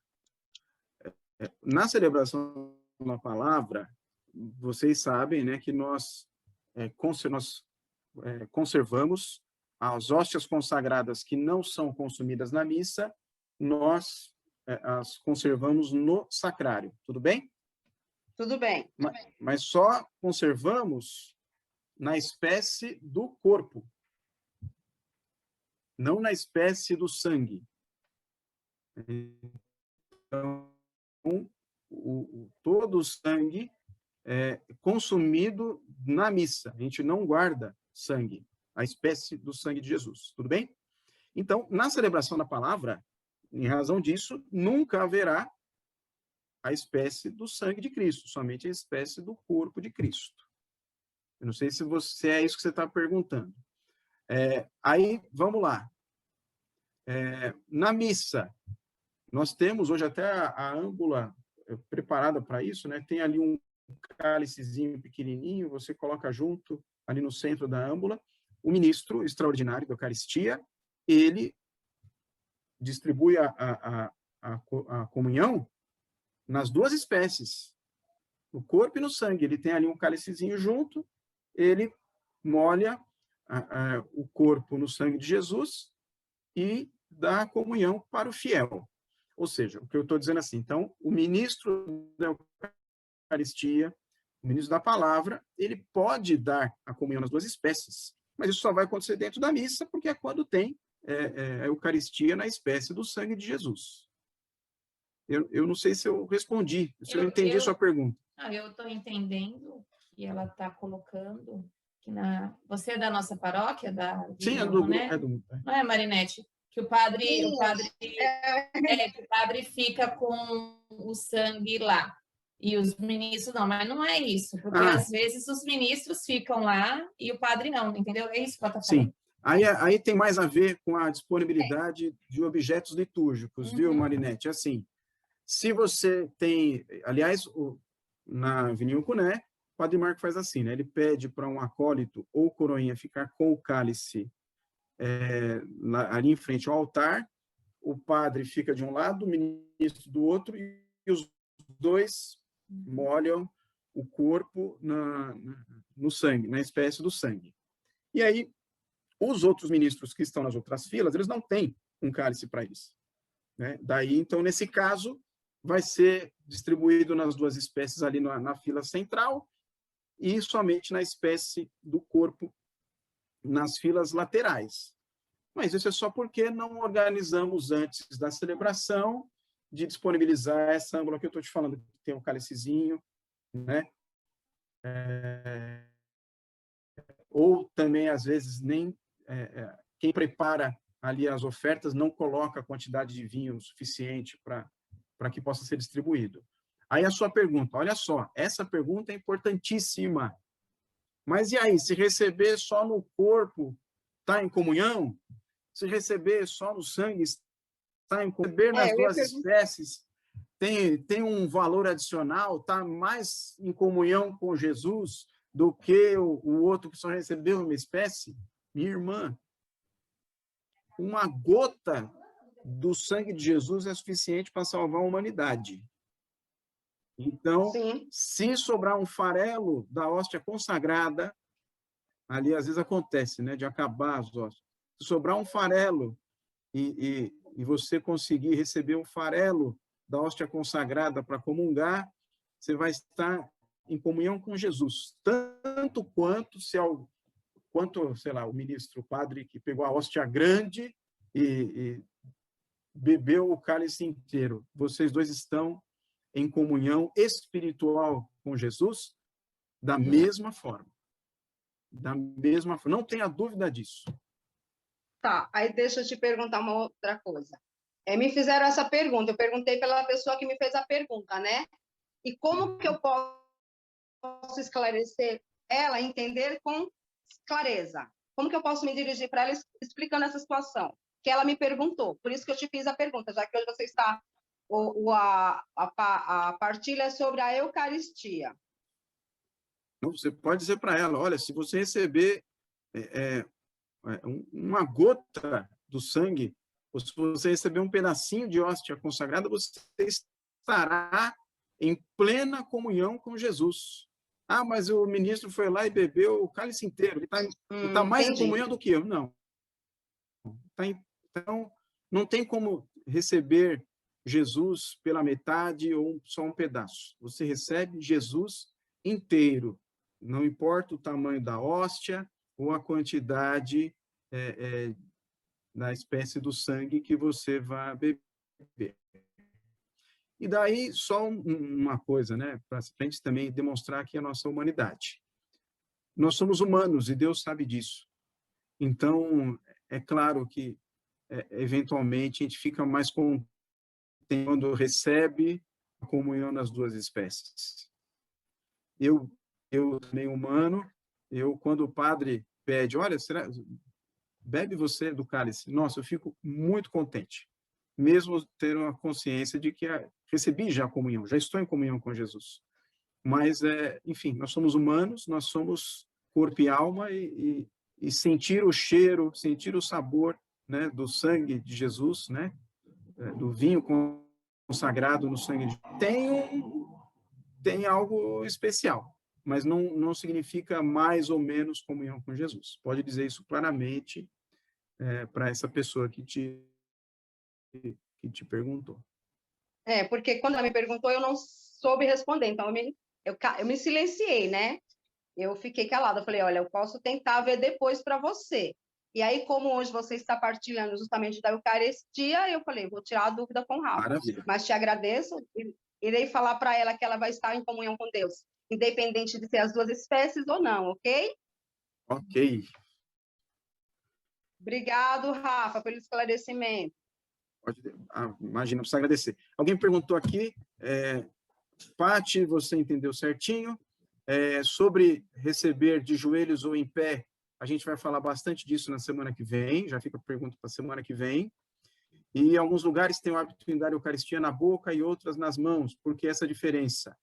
Na celebração da palavra, vocês sabem, né, que nós conservamos as hóstias consagradas que não são consumidas na missa, nós as conservamos no sacrário. Tudo bem? Tudo bem. Mas só conservamos na espécie do corpo, não na espécie do sangue. Então, todo o sangue é consumido na missa. A gente não guarda sangue, a espécie do sangue de Jesus. Tudo bem? Então, na celebração da palavra, em razão disso, nunca haverá a espécie do sangue de Cristo, somente a espécie do corpo de Cristo. Eu não sei se é isso que você está perguntando. Aí, vamos lá. Na missa, nós temos hoje até a âmbula preparada para isso, né? Tem ali um cálicezinho pequenininho, você coloca junto, ali no centro da âmbula, o ministro extraordinário da Eucaristia, ele distribui a comunhão nas duas espécies, no corpo e no sangue. Ele tem ali um cálicezinho junto, ele molha o corpo no sangue de Jesus e dá a comunhão para o fiel. Ou seja, o que eu estou dizendo assim, então, o ministro da Eucaristia, o ministro da Palavra, ele pode dar a comunhão nas duas espécies, mas isso só vai acontecer dentro da missa, porque é quando tem a Eucaristia na espécie do sangue de Jesus. Eu não sei se eu respondi, se eu entendi a sua pergunta. Eu estou entendendo que ela está colocando que você é da nossa paróquia? Sim, né? Não é, Marinete? Que o padre fica com o sangue lá. E os ministros não, mas não é isso. Porque às vezes os ministros ficam lá e o padre não, entendeu? É isso que ela está falando. Sim. Aí tem mais a ver com a disponibilidade de objetos litúrgicos, viu, Marinete? Assim, se você tem... Aliás, na Avenida Cuné, o Padre Marco faz assim, né? Ele pede para um acólito ou coroinha ficar com o cálice ali em frente ao altar, o padre fica de um lado, o ministro do outro, e os dois molham o corpo no sangue, na espécie do sangue. E aí, os outros ministros que estão nas outras filas, eles não têm um cálice para isso. Né? Daí, então, nesse caso, vai ser distribuído nas duas espécies ali na fila central e somente na espécie do corpo nas filas laterais. Mas isso é só porque não organizamos antes da celebração de disponibilizar essa âmbula que eu estou te falando, que tem um cálicezinho, né? Ou também, às vezes, nem quem prepara ali as ofertas não coloca a quantidade de vinho suficiente para que possa ser distribuído. Aí a sua pergunta, olha só, essa pergunta é importantíssima. Mas e aí, se receber só no corpo, está em comunhão? Se receber só no sangue, está em comunhão? Receber nas duas espécies tem um valor adicional? Está mais em comunhão com Jesus do que o outro que só recebeu uma espécie? Minha irmã, uma gota do sangue de Jesus é suficiente para salvar a humanidade. Então, se sobrar um farelo da hóstia consagrada, ali às vezes acontece, né, de acabar as hóstias. Se sobrar um farelo e você conseguir receber um farelo da hóstia consagrada para comungar, você vai estar em comunhão com Jesus, tanto quanto sei lá, o ministro, o padre que pegou a hóstia grande e bebeu o cálice inteiro. Vocês dois estão em comunhão espiritual com Jesus da mesma forma. Da mesma forma. Não tenha dúvida disso. Tá, aí deixa eu te perguntar uma outra coisa. Me fizeram essa pergunta, eu perguntei pela pessoa que me fez a pergunta, né? E como que eu posso esclarecer ela, entender com clareza? Como que eu posso me dirigir para ela explicando essa situação? Que ela me perguntou, por isso que eu te fiz a pergunta, já que hoje você está... A partilha é sobre a Eucaristia. Você pode dizer para ela, olha, se você receber uma gota do sangue, ou se você receber um pedacinho de hóstia consagrada, você estará em plena comunhão com Jesus. Ah, mas o ministro foi lá e bebeu o cálice inteiro, ele está mais em comunhão do que eu. Não. Então, não tem como receber Jesus pela metade ou só um pedaço. Você recebe Jesus inteiro, não importa o tamanho da hóstia ou a quantidade da espécie do sangue que você vai beber. E daí, só uma coisa, né, para a gente também demonstrar aqui a nossa humanidade. Nós somos humanos e Deus sabe disso. Então, é claro que, eventualmente, a gente fica mais contente quando recebe a comunhão nas duas espécies. Eu também humano, quando o padre pede, olha, bebe você do cálice? Nossa, eu fico muito contente, mesmo tendo a consciência de que recebi já a comunhão, já estou em comunhão com Jesus. Mas, enfim, nós somos humanos, nós somos corpo e alma, e sentir o cheiro, sentir o sabor, né, do sangue de Jesus, né, do vinho consagrado no sangue de Jesus, tem algo especial, mas não significa mais ou menos comunhão com Jesus. Pode dizer isso claramente para essa pessoa que te perguntou. Porque quando ela me perguntou, eu não soube responder, então eu me silenciei, né? Eu fiquei calada, eu falei, olha, eu posso tentar ver depois para você. E aí, como hoje você está partilhando justamente da Eucaristia, eu falei, vou tirar a dúvida com o Rafa. Maravilha. Mas te agradeço e irei falar para ela que ela vai estar em comunhão com Deus, independente de ser as duas espécies ou não, ok? Ok. Obrigado, Rafa, pelo esclarecimento. Imagina, não precisa agradecer. Alguém perguntou aqui, Pati, você entendeu certinho, sobre receber de joelhos ou em pé. A gente vai falar bastante disso na semana que vem, já fica a pergunta para a semana que vem. E em alguns lugares tem o hábito de dar a Eucaristia na boca e outras nas mãos. Por que essa diferença?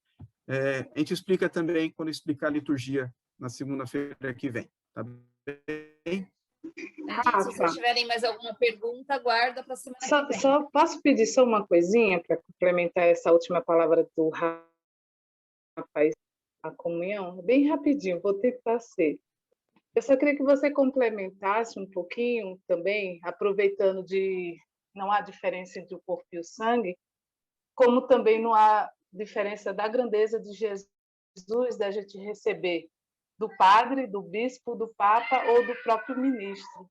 A gente explica também quando explicar a liturgia na segunda-feira que vem. Tá bem? Se vocês tiverem mais alguma pergunta, aguarda para a semana que vem. Só posso pedir só uma coisinha para complementar essa última palavra do rapaz, a comunhão? Bem rapidinho, vou ter que ser. Eu só queria que você complementasse um pouquinho também, aproveitando não há diferença entre o corpo e o sangue, como também não há diferença da grandeza de Jesus, da gente receber do padre, do bispo, do papa ou do próprio ministro,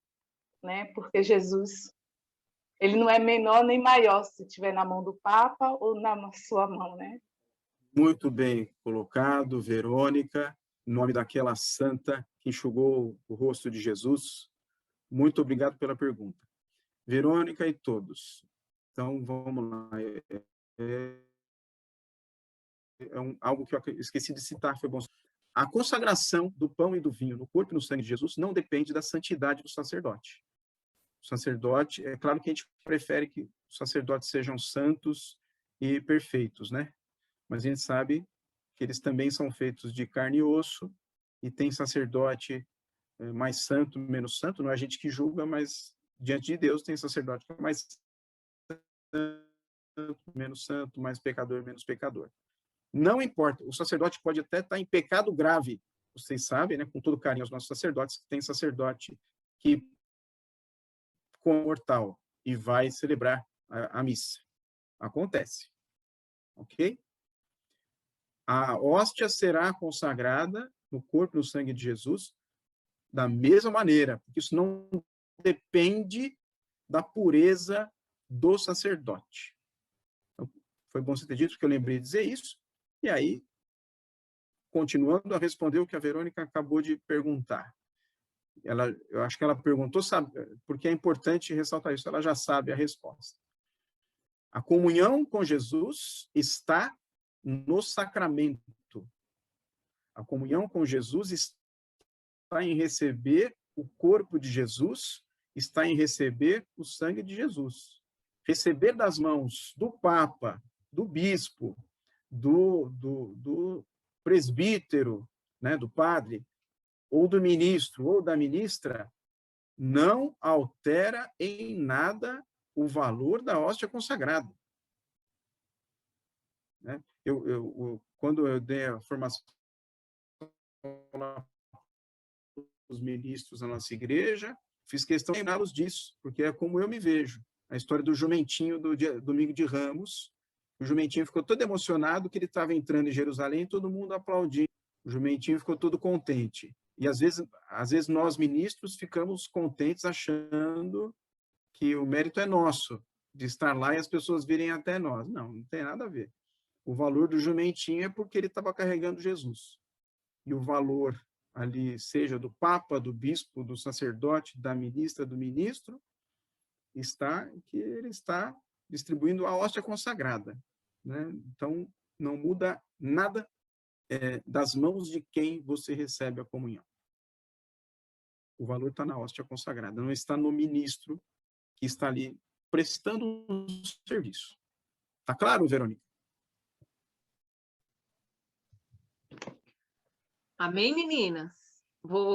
né? Porque Jesus Ele não é menor nem maior se estiver na mão do Papa ou na sua mão, né? Muito bem colocado, Verônica, em nome daquela santa que enxugou o rosto de Jesus. Muito obrigado pela pergunta. Verônica e todos. Então, vamos lá. Algo que eu esqueci de citar, foi bom. A consagração do pão e do vinho no corpo e no sangue de Jesus não depende da santidade do sacerdote. O sacerdote, é claro que a gente prefere que os sacerdotes sejam santos e perfeitos, né? Mas a gente sabe que eles também são feitos de carne e osso, e tem sacerdote mais santo, menos santo, não é a gente que julga, mas diante de Deus tem sacerdote que é mais santo, menos santo, mais pecador, menos pecador. Não importa, o sacerdote pode até estar em pecado grave, vocês sabem, né, com todo carinho aos nossos sacerdotes, tem sacerdote que com mortal e vai celebrar a missa. Acontece. Ok? A hóstia será consagrada no corpo e no sangue de Jesus da mesma maneira, porque isso não depende da pureza do sacerdote. Então, foi bom você ter dito, porque eu lembrei de dizer isso. E aí, continuando a responder o que a Verônica acabou de perguntar. Eu acho que ela perguntou, sabe, porque é importante ressaltar isso, ela já sabe a resposta. A comunhão com Jesus está no sacramento. A comunhão com Jesus está em receber o corpo de Jesus, está em receber o sangue de Jesus. Receber das mãos do Papa, do bispo, do presbítero, né, do padre, ou do ministro, ou da ministra, não altera em nada o valor da hóstia consagrada. Né? Quando eu dei a formação os ministros da nossa igreja, fiz questão de lembrá-los disso, porque é como eu me vejo. A história do jumentinho do domingo de Ramos, o jumentinho ficou todo emocionado que ele estava entrando em Jerusalém e todo mundo aplaudindo. O jumentinho ficou todo contente. E às vezes nós ministros ficamos contentes achando que o mérito é nosso, de estar lá e as pessoas virem até nós. Não tem nada a ver. O valor do jumentinho é porque ele estava carregando Jesus. E o valor ali, seja do Papa, do Bispo, do sacerdote, da ministra, do ministro, está que ele está distribuindo a hóstia consagrada. Né? Então, não muda nada das mãos de quem você recebe a comunhão. O valor está na hóstia consagrada, não está no ministro que está ali prestando um serviço. Tá claro, Verônica? Amém, meninas? Vou